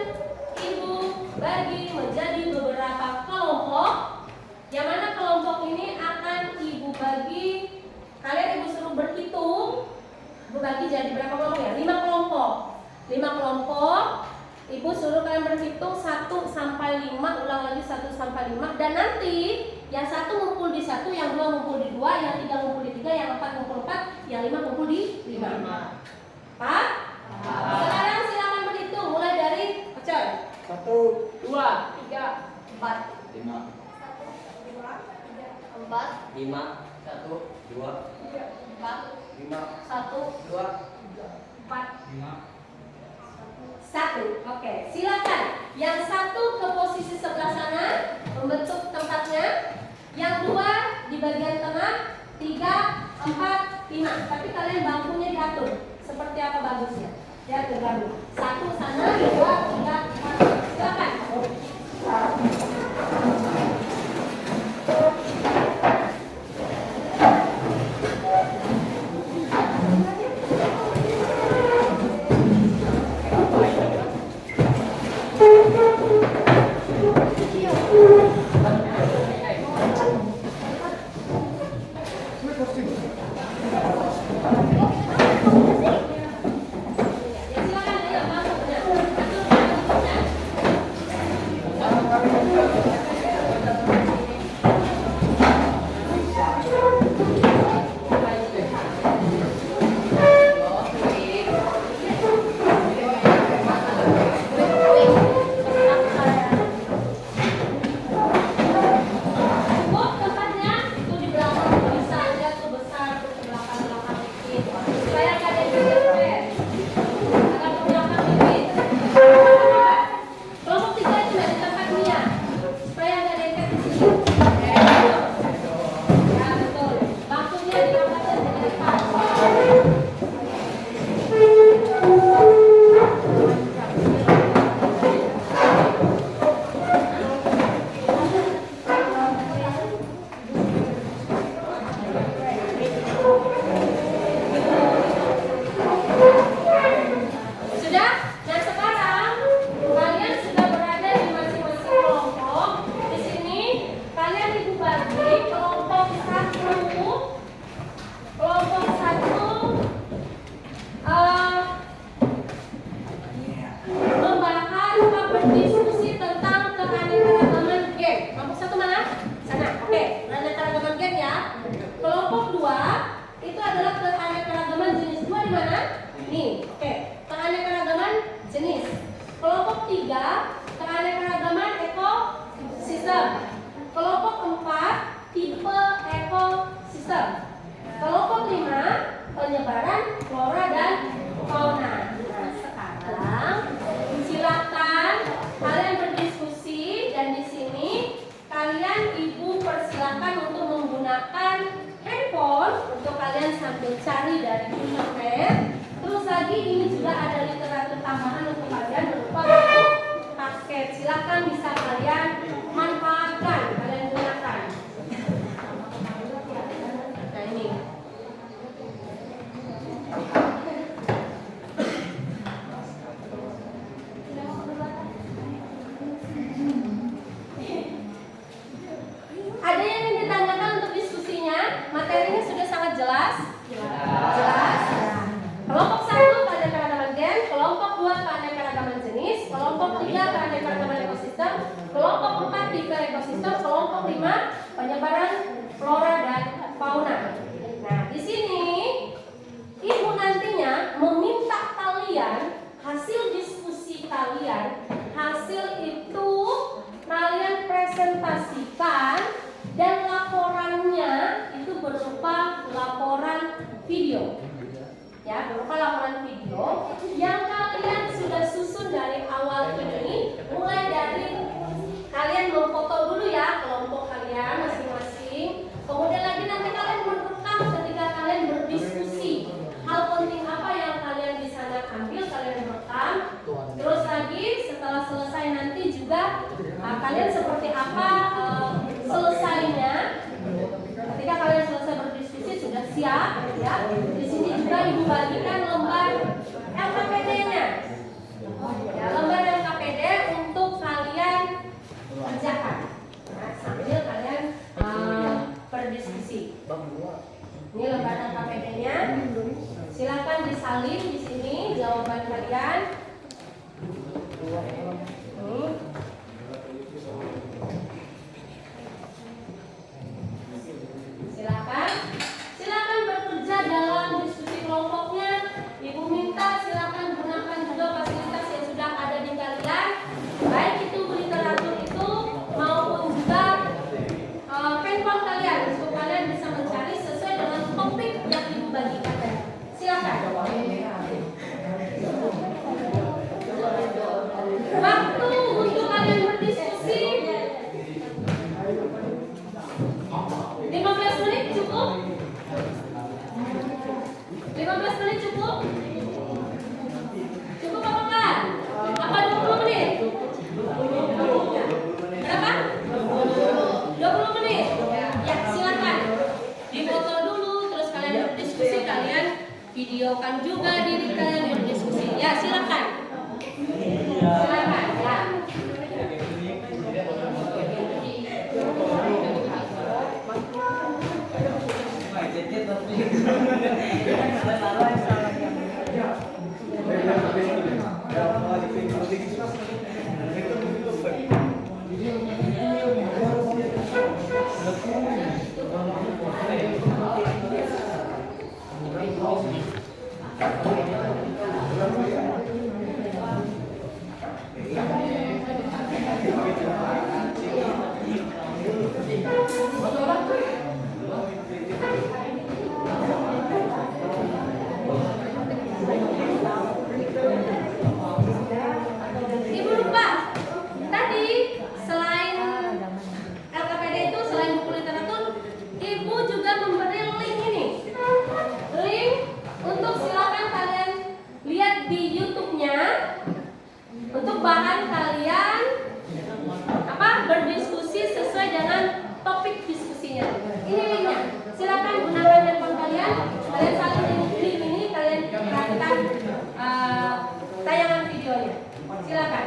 ibu bagi menjadi beberapa kelompok. Yang mana kelompok ini akan ibu bagi, kalian ibu suruh berhitung, ibu bagi jadi berapa kelompok ya? 5 kelompok. 5 kelompok. Ibu suruh kalian berhitung 1 sampai 5, ulang lagi 1 sampai 5, dan nanti yang 1 ngumpul di 1, yang 2 ngumpul di 2, yang 3 ngumpul di 3, yang 4 ngumpul 4, yang 5 ngumpul di 5. Pak? Sekarang silakan berhitung mulai dari Ocoy. 1, 2, 3, 4, 5, 4, 5, 1, 2, 4, 5, 1, 2, 4, 5. 1. Oke, silakan. Yang 1 ke posisi sebelah sana membentuk tempatnya. Yang 2 di bagian tengah. 3, 4, 5. Tapi kalian bangkunya diatur seperti apa bagusnya. Ya, tergabung. 1 sana, 2, 3, 4. Silakan. Ada yang ditanyakan untuk diskusinya? Materinya sudah sangat jelas. presentasikan dan laporannya itu berupa laporan video. Ya, berupa laporan video yang kalian sudah susun dari awal ini, mulai dari kalian memfoto dulu ya kelompok kalian masing-masing. Kemudian lagi nanti kalian merekam ketika kalian berdiskusi. Hal penting apa yang kalian di sana ambil, kalian rekam. Terus lagi setelah selesai nanti juga kalian seperti apa selesainya. Ketika kalian selesai berdiskusi sudah siap ya. Di sini juga Ibu bagikan lembar LKPD-nya. Ya, lembar LKPD untuk kalian kerjakan. Nah, sambil kalian berdiskusi. Ini lembar LKPD-nya. Silakan disalin di sini jawaban kalian. Silakan bekerja dalam diskusi kelompoknya. Ibu minta silakan gunakan juga fasilitas yang sudah ada di kalian, baik itu literatur itu maupun juga handphone kalian, untuk kalian bisa mencari sesuai dengan topik yang Ibu bagikan tadi. Silakan. Waktu untuk kalian berdiskusi 15 menit cukup? 15 menit cukup? Cukup apa enggak? Apa 20 menit? Berapa? 20 menit? Ya, silakan. Difoto dulu, terus kalian berdiskusi, kalian videokan juga diri kalian berdiskusi. Ya, silakan. Silakan, ya. Ibu lupa, tadi selain LKPD itu, selain buku literatur, Ibu juga memberi link ini. Link untuk silakan kalian lihat di YouTube-nya untuk bahan kalian berdiskusi sesuai dengan topik diskusinya. Ini linknya. Silakan gunakan handphone kalian. Kalian salin link ini, kalian perhatikan tayangan videonya. Silakan.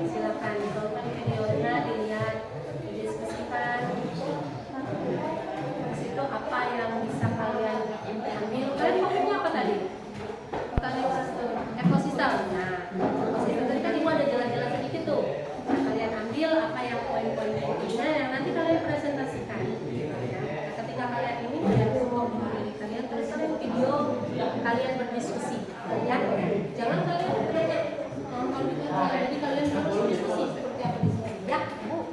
Silakan ditonton videonya, dilihat, didiskusikan. Di situ apa yang bisa kalian ambil? Kalian topiknya apa tadi? Ekosistem. Nah, ekosistem tadi kan Ibu ada jelas-jelas sedikit tuh. Nah, kalian ambil apa yang poin-poin pentingnya yang nanti kalian presentasikan. Nah, ketika kalian ini kalian semua diri kalian, terus kalian video kalian berdiskusi. Ya, jangan kalian nanya. Jadi kalian harus diskusi seperti apa di sini. Ya, Bu.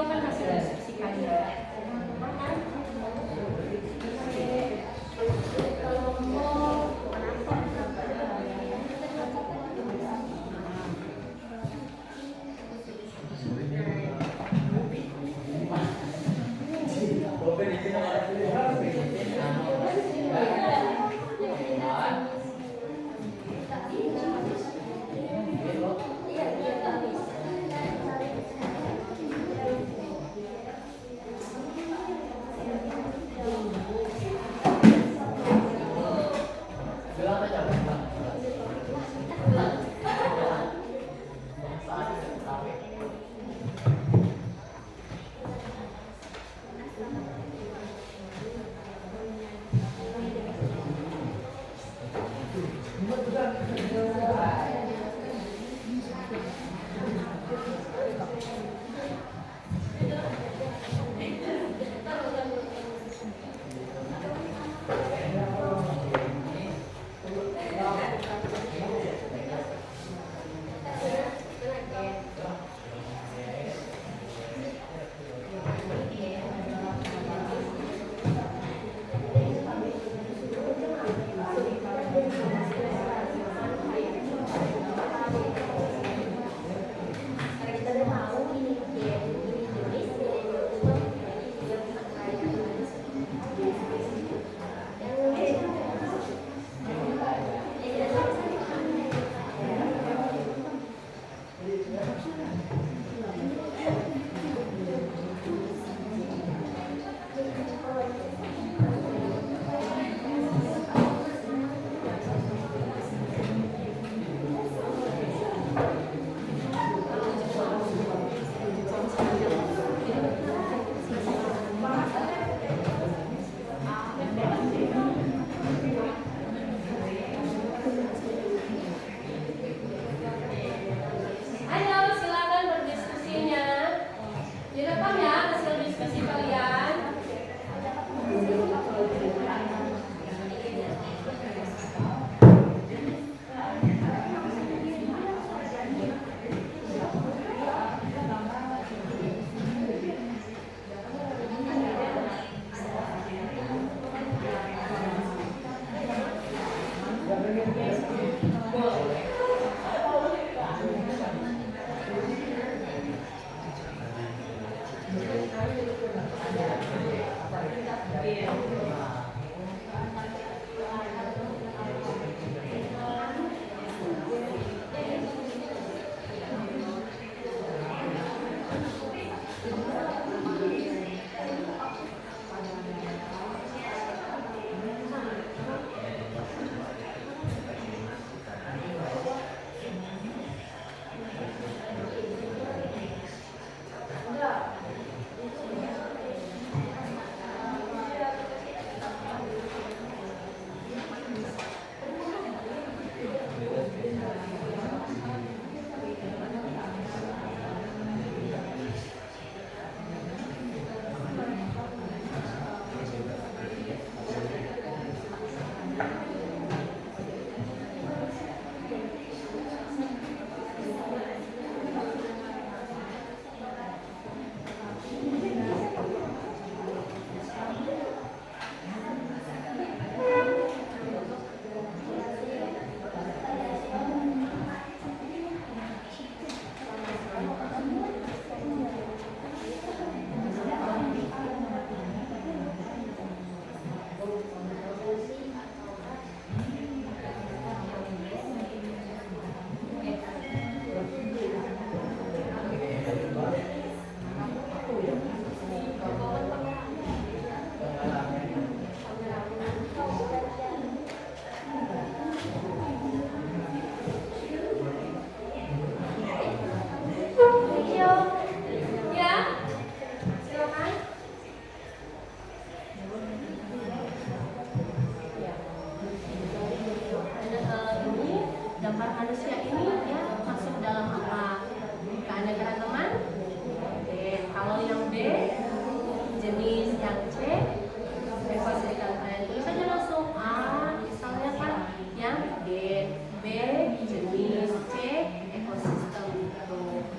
kan hasil diskusi kalian.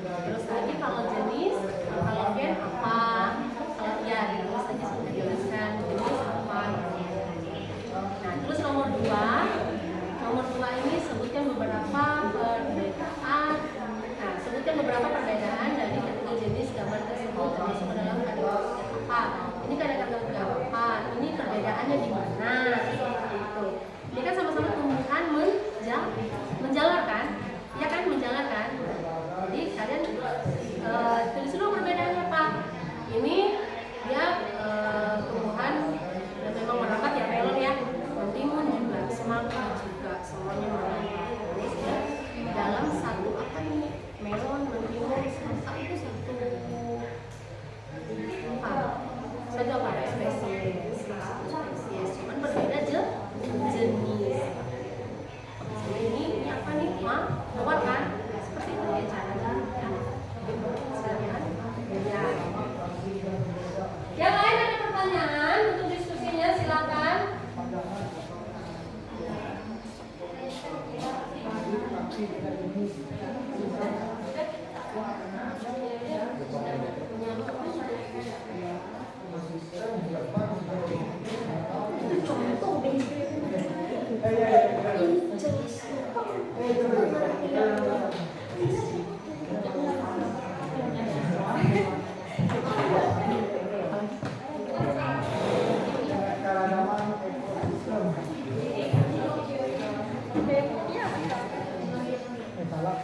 Terus lagi kalau jenis, kalau gen Keragaman ekosistem. Salah.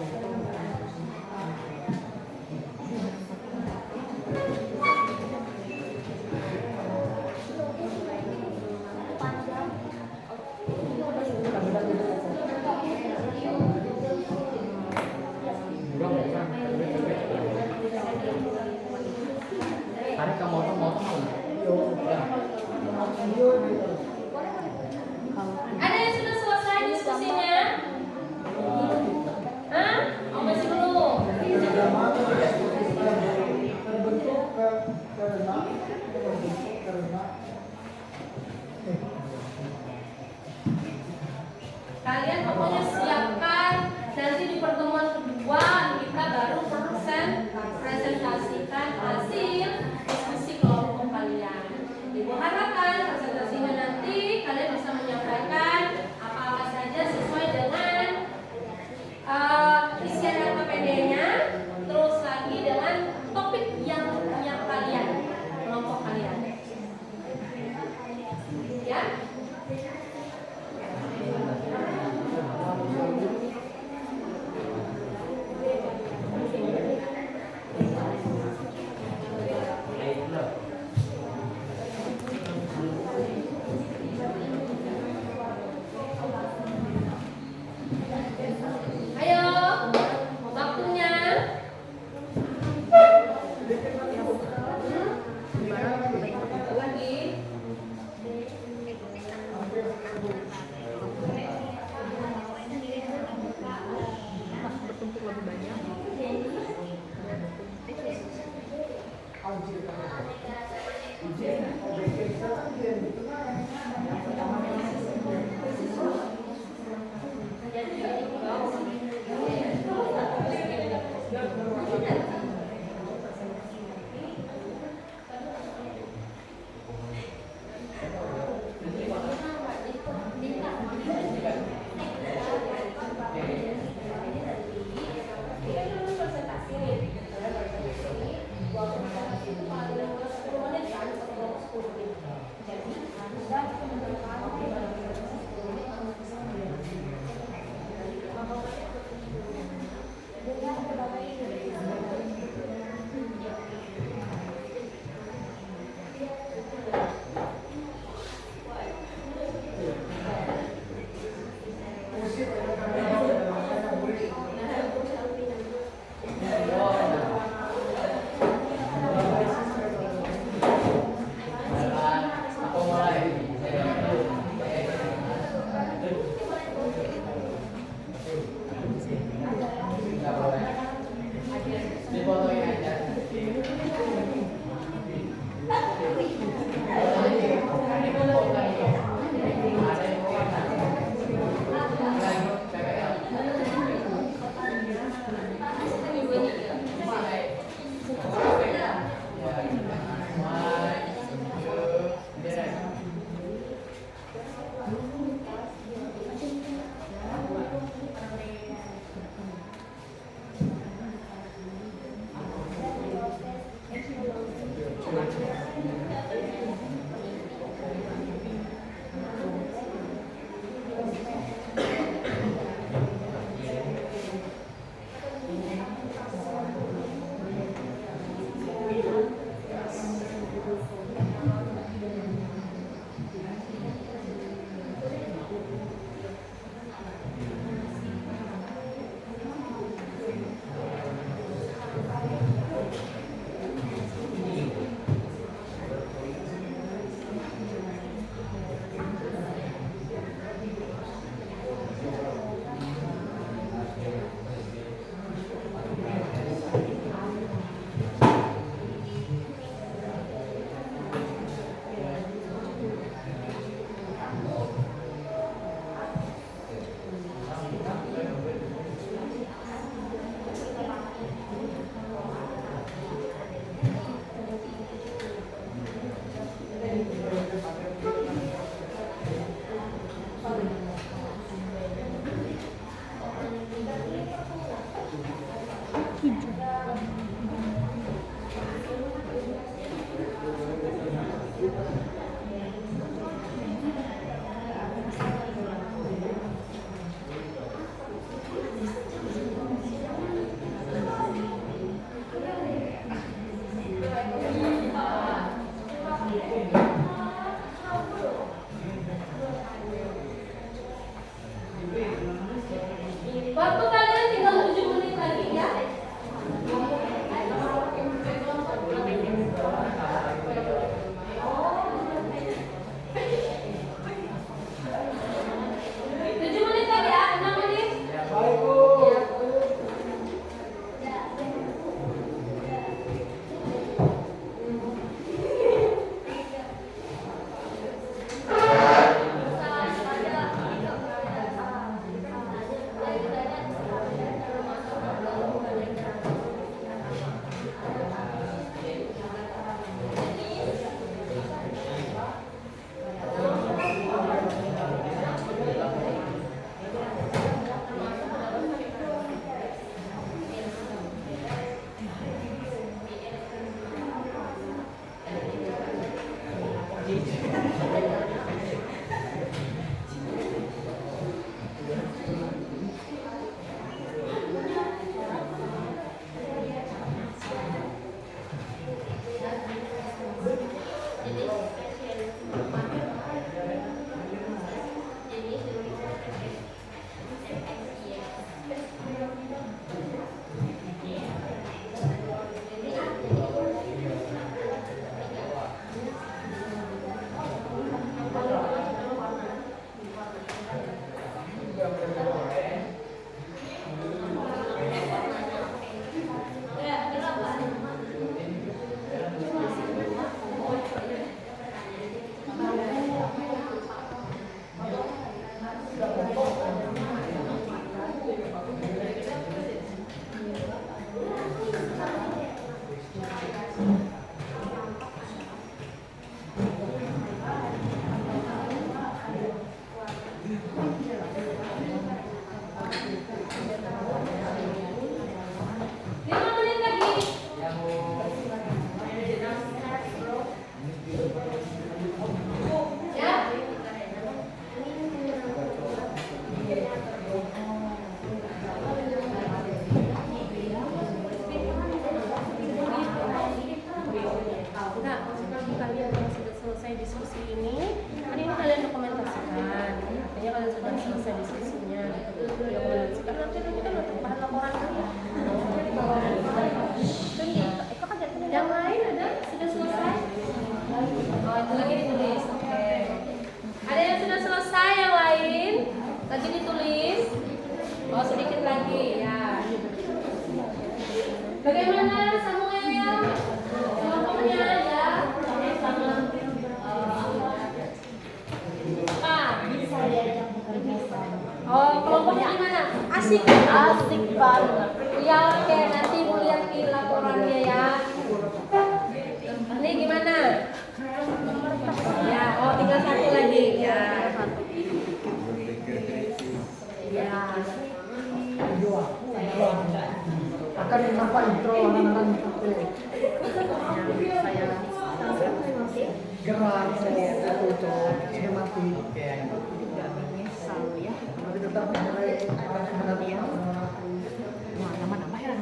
Waktu kalian tinggal 7 menit lagi ya. Tujuh menit lagi ya, 6 menit. Baik, Bu. Bagaimana Samuel? Kelompoknya ya? Oh, kelompoknya gimana? Asik, asik banget. Ya oke, nanti mau lihat di laporannya ya. Ini gimana? Ya, oh tinggal satu lagi ya. Ya. Akan nampak intro anak-anak itu. Gerak, saya cocok, saya mati. Tapi tetap mulai menantikan nama-nama heran.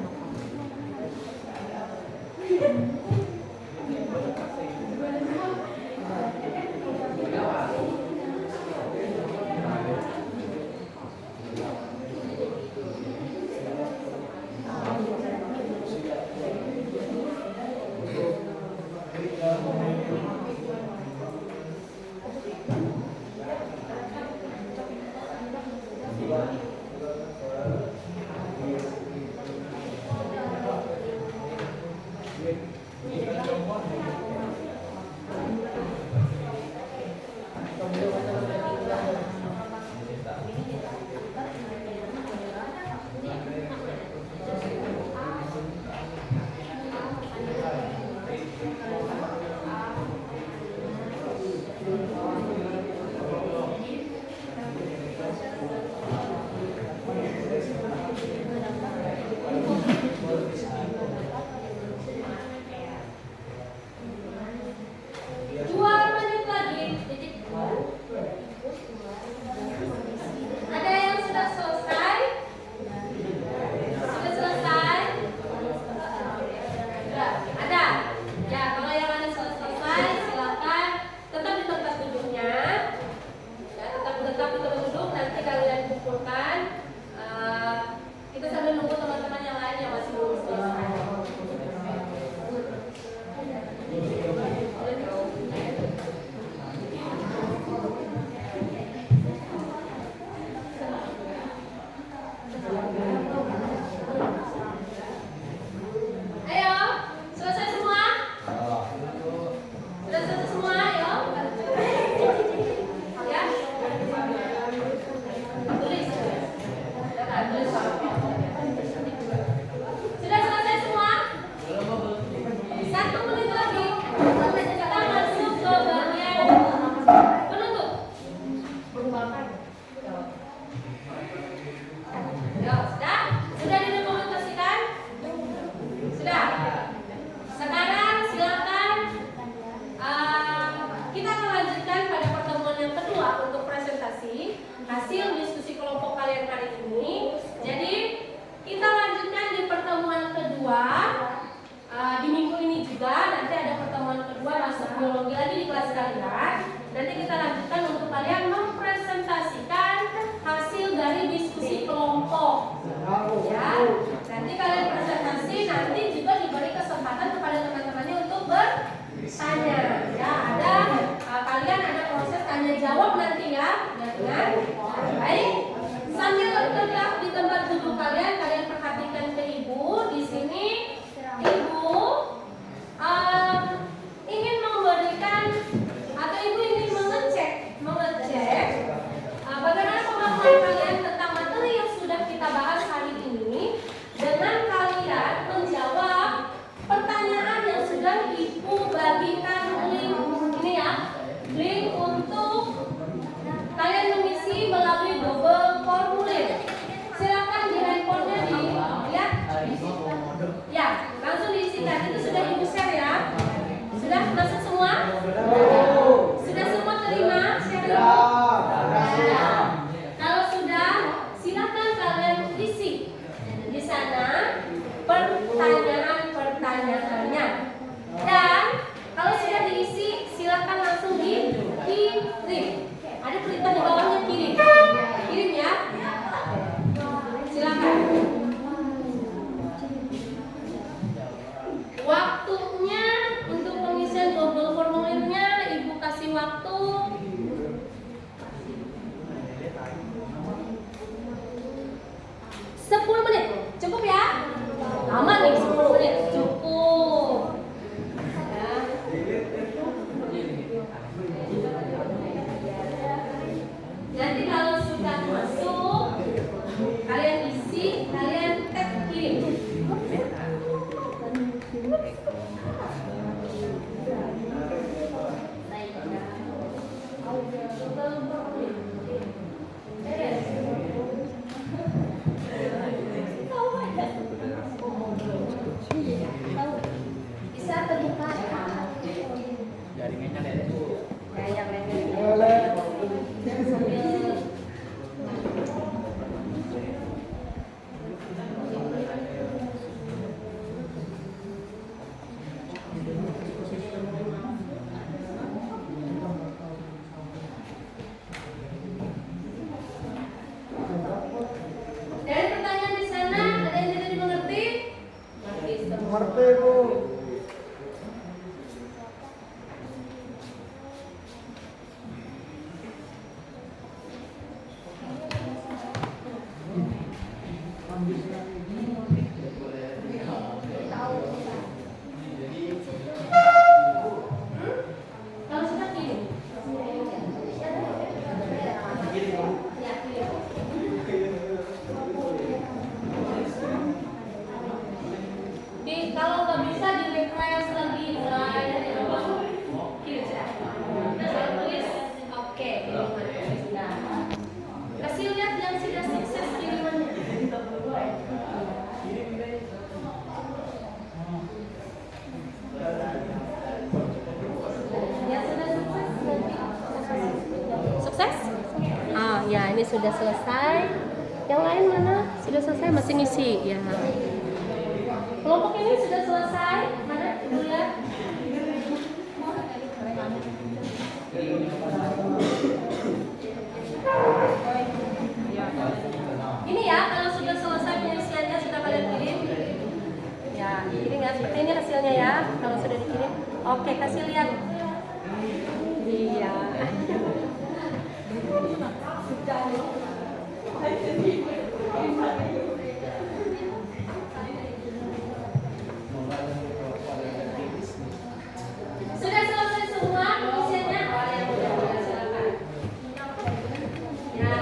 teman-teman yang lain yang masih belum selesai. Ayo, selesai semua? Sudah selesai semua, ayo. Ya. Tulis. Tulis. Sudah selesai semua? 1 menit lagi. Kita masuk ke bagian penutup. Ya, sudah? Sudah didokumentasikan? Sudah. Sekarang silakan kita akan lanjutkan pada pertemuan yang kedua untuk presentasi hasil diskusi kelompok kalian hari ini. Jadi kita lanjutkan di pertemuan kedua di minggu ini juga. Nanti ada pertemuan kedua masuk biologi lagi di kelas kalian. Nanti kita lanjutkan untuk kalian mempresentasikan hasil dari diskusi kelompok. Ya, nanti kalian presentasi, nanti juga diberi kesempatan kepada teman-temannya untuk bertanya. Ya, ada kalian ada proses tanya jawab nanti ya, dengan baik. Sambil tegak di tempat duduk kalian, kalian perhatikan ke ibu di sini. Ibu ingin memberikan atau ibu ingin mengecek bagaimana pemahaman kalian tentang materi yang sudah kita bahas hari ini dengan kalian menjawab pertanyaan yang sudah ibu bagikan link ini ya, link untuk kalian mengisi melalui Google formulir. Silakan di handphonenya dilihat. Ya, langsung diisikan. Itu sudah ibu share ya. Sudah masuk semua? Sudah semua terima share? Ya. Kalau sudah, silakan kalian isi di sana pertanyaan-pertanyaannya. Dan kalau sudah diisi, silakan langsung dikirim. Ada perintah di bawahnya kirim. Kirim ya. Silakan. Waktunya untuk pengisian Google formulirnya ibu kasih waktu 10 menit. Cukup ya? Aman nih 10 menit. Cukup. Ya. Nanti kalau sudah masuk, kalian isi, kalian tag kirim. Bisa terbuka Jaringannya lele. ya, yang lainnya. Dari pertanyaan di sana ada yang tidak dimengerti? Mengerti semua. Mengerti Bu. Kalau sudah kirim. Ya, kirim. Kalau nggak bisa di refresh lagi mulai dari awal. Kirim sudah. Saya tulis oke. Sudah. Kasih lihat yang sudah sukses kirimannya. Yang sudah sukses nanti. Sukses? Ah ya, ini sudah selesai. Yang lain mana? Sudah selesai masih ngisi ya. Kelompok ini sudah selesai. Mana ibu lihat? Ini ya, kalau sudah selesai penyelesaiannya sudah kalian pilih. ya. Seperti ini hasilnya ya. Kalau sudah dikirim, oke, kasih lihat. Iya. Sudah selesai semua isinya? Oh, yang udah silakan. Ya.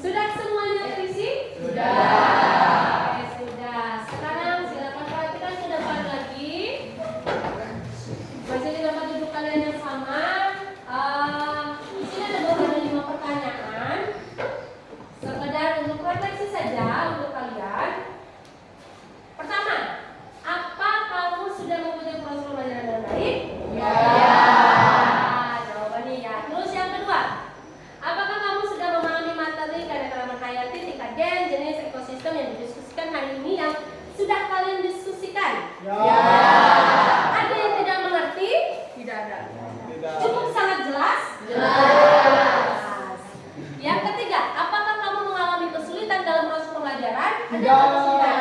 Sudah semuanya terisi? Sudah. Oke, sudah. Sekarang silakan perhatikan ke depan lagi. Masih di tempat duduk kalian yang sama. Di sini ada 5 pertanyaan. Sekedar untuk refleksi saja untuk kalian. Pertama, apa kamu sudah mengikuti proses pembelajaran dengan baik? Ya. Jawabannya ya. Terus yang kedua, apakah kamu sudah memahami materi keanekaragaman hayati, tingkat gen, jenis ekosistem yang didiskusikan hari ini yang sudah kalian diskusikan? Ya. Ada yang tidak mengerti? Tidak ada. Cukup sangat jelas? Jelas. Yang ketiga, apakah kamu mengalami kesulitan dalam proses pembelajaran? Ada kesulitan?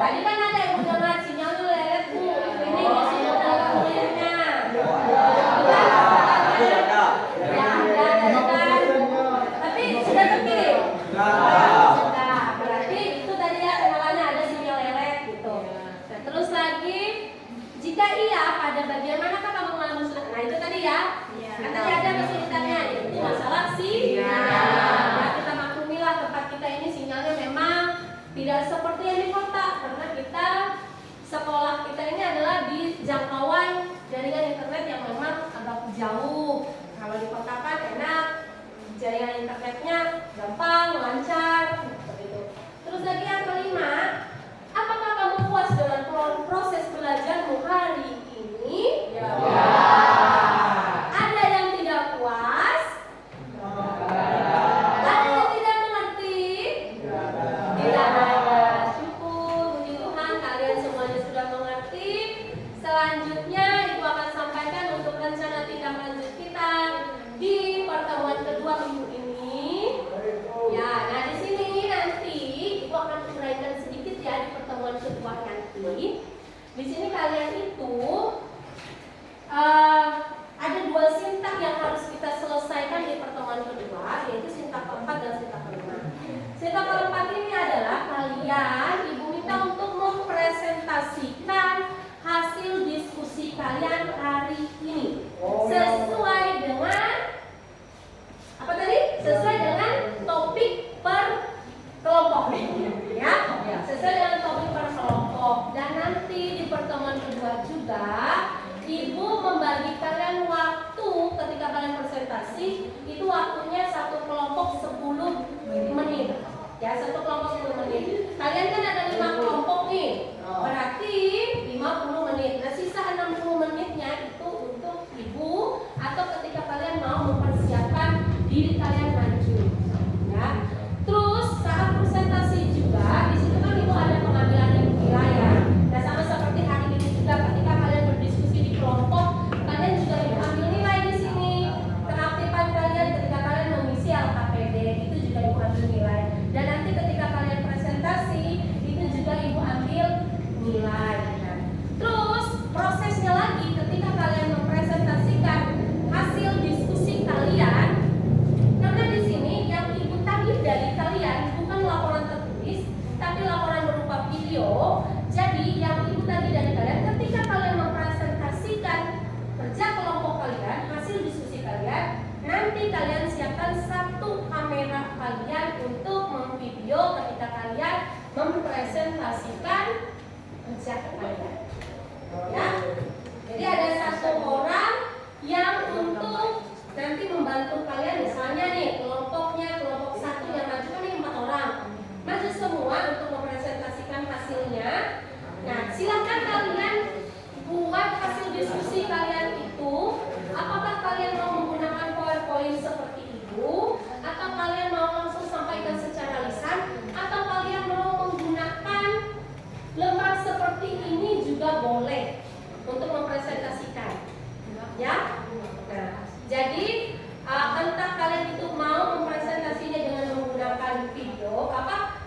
Tadi kan ada yang udah sinyalnya lelet bu. Ini masih ada kuliahnya. Tapi sudah terkirim? Sudah. Berarti itu tadi ya kenalannya ada sinyal lelet gitu. Nah, terus lagi, jika iya, pada bagian manakah kamu mengalami kesulitan? Nah itu tadi ya. Kan tadi ada kesulitannya, itu masalah sinyal. Ya, kita maklumilah tempat kita ini sinyalnya memang tidak seperti yang di kota, karena kita sekolah kita ini adalah di jangkauan jaringan internet yang memang agak jauh. Kalau di kota kan enak, jaringan internetnya gampang, lancar, seperti itu. Terus lagi yang kelima, apakah kamu puas dengan proses belajarmu hari ini? Ya. Ada yang tidak puas? Ada yang tidak mengerti? Tidak ada. Syukur, puji Tuhan, kalian semuanya sudah mengerti. Selanjutnya, Ibu akan sampaikan untuk rencana tindak lanjut kita di pertemuan kedua minggu ini. Ya, nah di sini nanti Ibu akan uraikan sedikit ya di pertemuan menit. Kalian kan ada 5 kelompok nih. Berarti 50 menit. Nah, sisa 60 menitnya itu untuk ibu atau ketika kalian mau mempersiapkan diri kalian maju. Ya. Terus saat presentasi juga, di situ kan ibu ada pengambilan nilai ya. Nah, sama seperti hari ini juga ketika kalian berdiskusi di kelompok, kalian juga ibu ambil nilai di sini. Keaktifan kalian ketika kalian mengisi LKPD itu juga ibu ambil nilai. Dan nanti ketika kalian presentasi itu juga ibu ambil nilai. Nah, terus prosesnya lagi ketika kalian mempresentasikan hasil diskusi kalian, karena di sini yang ibu tagih dari kalian bukan laporan tertulis, tapi laporan berupa video. Jadi yang ibu tagih dari kalian ketika kalian mempresentasikan kerja kelompok kalian, hasil diskusi kalian, nanti kalian siapkan satu kamera kalian untuk memvideo ketika kalian mempresentasikan kerja kalian. Ya, jadi ada satu orang yang untuk nanti membantu kalian, misalnya nih kelompoknya kelompok 1 yang maju kan nih 4 orang, maju semua untuk mempresentasikan hasilnya. Nah, silakan kalian buat hasil diskusi kalian itu. Apakah kalian mau menggunakan PowerPoint seperti ibu, atau kalian mau langsung sampaikan secara lisan, atau kalian mau menggunakan lembar seperti ini juga boleh untuk mempresentasikan. Ya. Nah, jadi entah kalian itu mau mempresentasinya dengan menggunakan video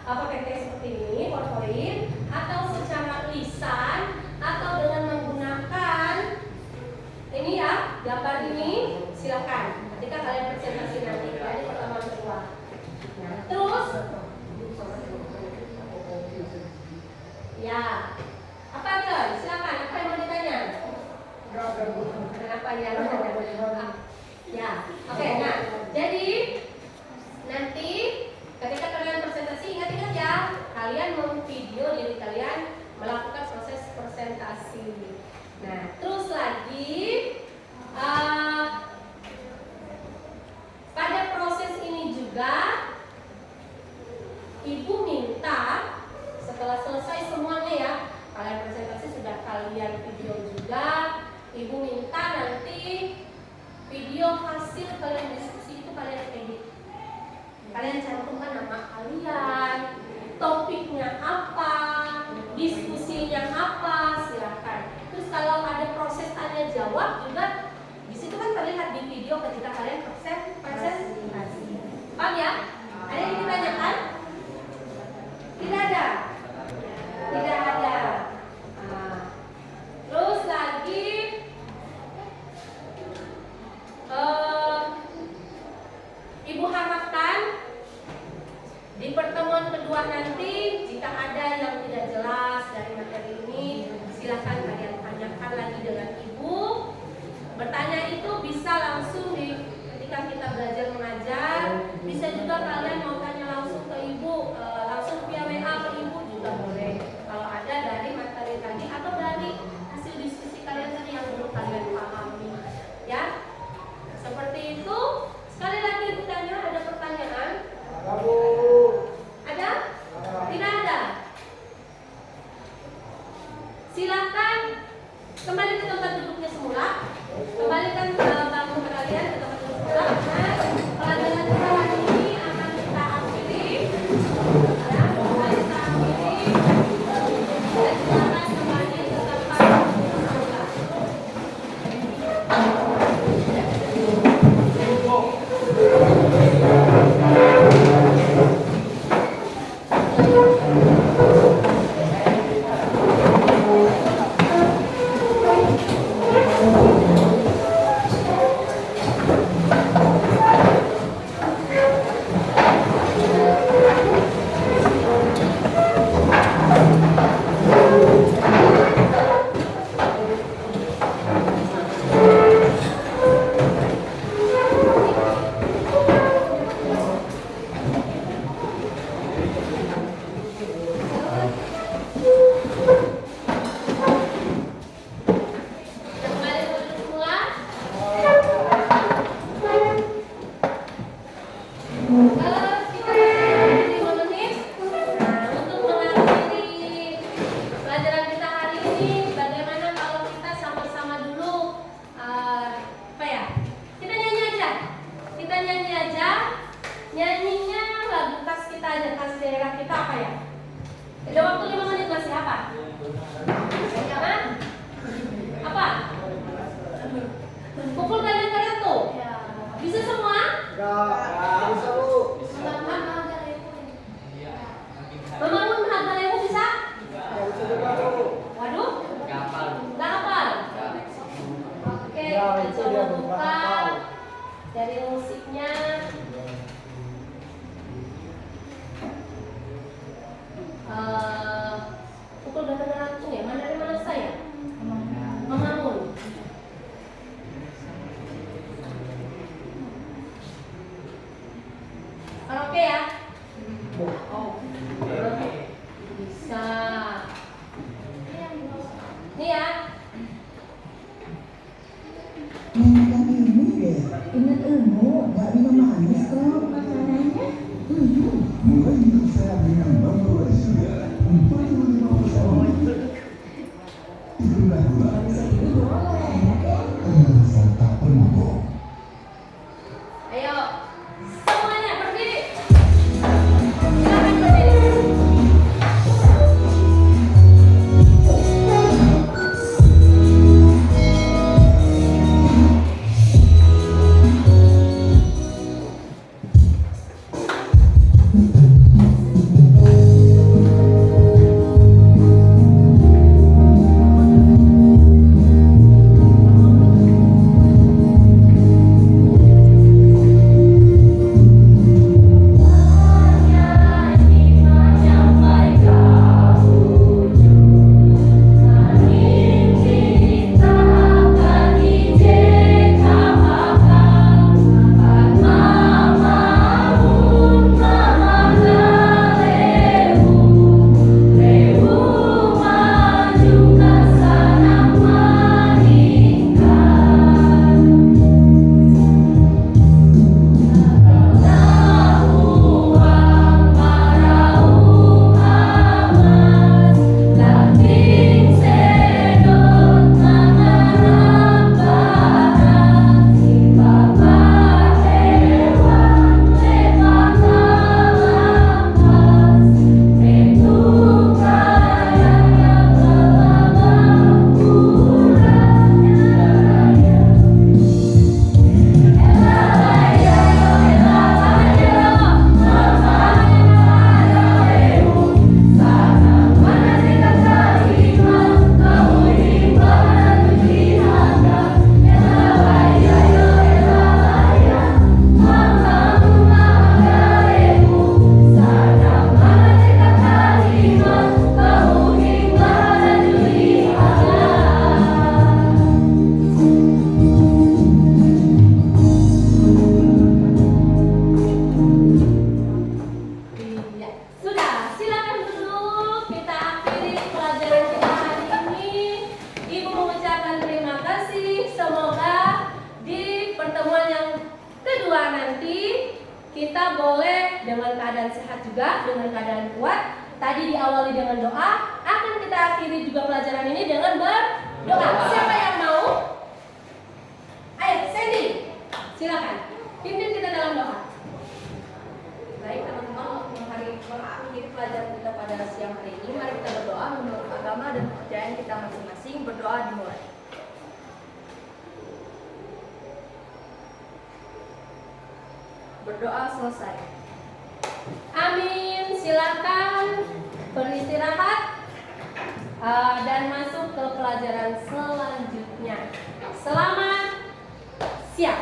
PT seperti ini, PowerPoint, atau secara lisan, atau dengan menggunakan ini ya, gambar ini, silakan. Ketika kalian presentasi nanti ya, di pertemuan kedua. Nah, terus ya, apa tuh? Silakan, apa yang mau ditanya? Kenapa ya? Ya, oke. Nah, jadi nanti ketika kalian presentasi, ingat-ingat ya, kalian memvideo diri kalian melakukan proses presentasi. Nah, terus lagi pada proses ini juga ibu minta setelah selesai semuanya ya, kalian presentasi sudah kalian video juga, ibu minta nanti video hasil kalian diskusi itu kalian edit. Kalian cantumkan nama kalian, topiknya apa, diskusinya apa, silakan. Terus kalau ada proses tanya jawab juga di situ kan terlihat di video ketika kalian presentasi. Paham ya? Ada yang ditanyakan? Tidak ada. Tidak ada. Nah, terus lagi ibu harapkan di pertemuan kedua nanti jika ada yang tidak jelas dari materi ini, silakan kalian tanyakan lagi dengan ibu. Bertanya itu bisa langsung ketika kita belajar mengajar, bisa juga kalian mau tanya langsung ke ibu, langsung via WA ke ibu juga boleh. Kalau ada dari materi tadi atau dari hasil diskusi kalian tadi yang belum kalian pahami, ya. Seperti itu. Sekali lagi ibu tanya, ada pertanyaan? Ada? Tidak ada? Silakan kembali ke tempat duduknya semula. Kembalikan bangku kalian ke tempat duduk semula. Nah, pelajaran kita hari ini akan kita akhiri. Ya, akan kita akhiri. Dan silakan kembali ke tempat duduk semula. ya? Ada waktu 5 menit masih apa? Hah? Apa? Pukul kalian tuh. Bisa semua? Enggak bisa Bu. Membangun harga Lego bisa? Enggak bisa juga Bu. Waduh, Gak hafal. nggak hafal. Oke, Ya, kita itu coba dia, Bu, buka nggak hafal. dari musiknya. Pukul ganda langsung ya. Mana dari mana saya? Membangun. Oke ya. Oh, bisa. Nih ya. Makan ini deh. Ingat ilmu, nggak minum manis kok makanannya. Mulai hidup sehat dengan Bambang Sugar 45% jumlah gula. Serta penuh. Ayo, semuanya berdiri. Silakan berdiri. Iya, sudah. Silakan duduk. Kita akhiri pelajaran kita hari ini. Ibu mengucapkan terima kasih. Semoga di pertemuan yang kedua nanti kita boleh dengan keadaan sehat juga, dengan keadaan kuat. Tadi diawali dengan doa, akan kita akhiri juga pelajaran ini dengan berdoa. Siapa yang mau? Ayo, Sandy, silakan. Pimpin kita dalam doa. Baik teman-teman, mengakhiri pelajaran kita pada siang hari ini, mari kita berdoa menurut agama dan kepercayaan kita masing-masing. Berdoa dimulai. Berdoa selesai. Amin. Silakan beristirahat dan masuk ke pelajaran selanjutnya. Selamat siang.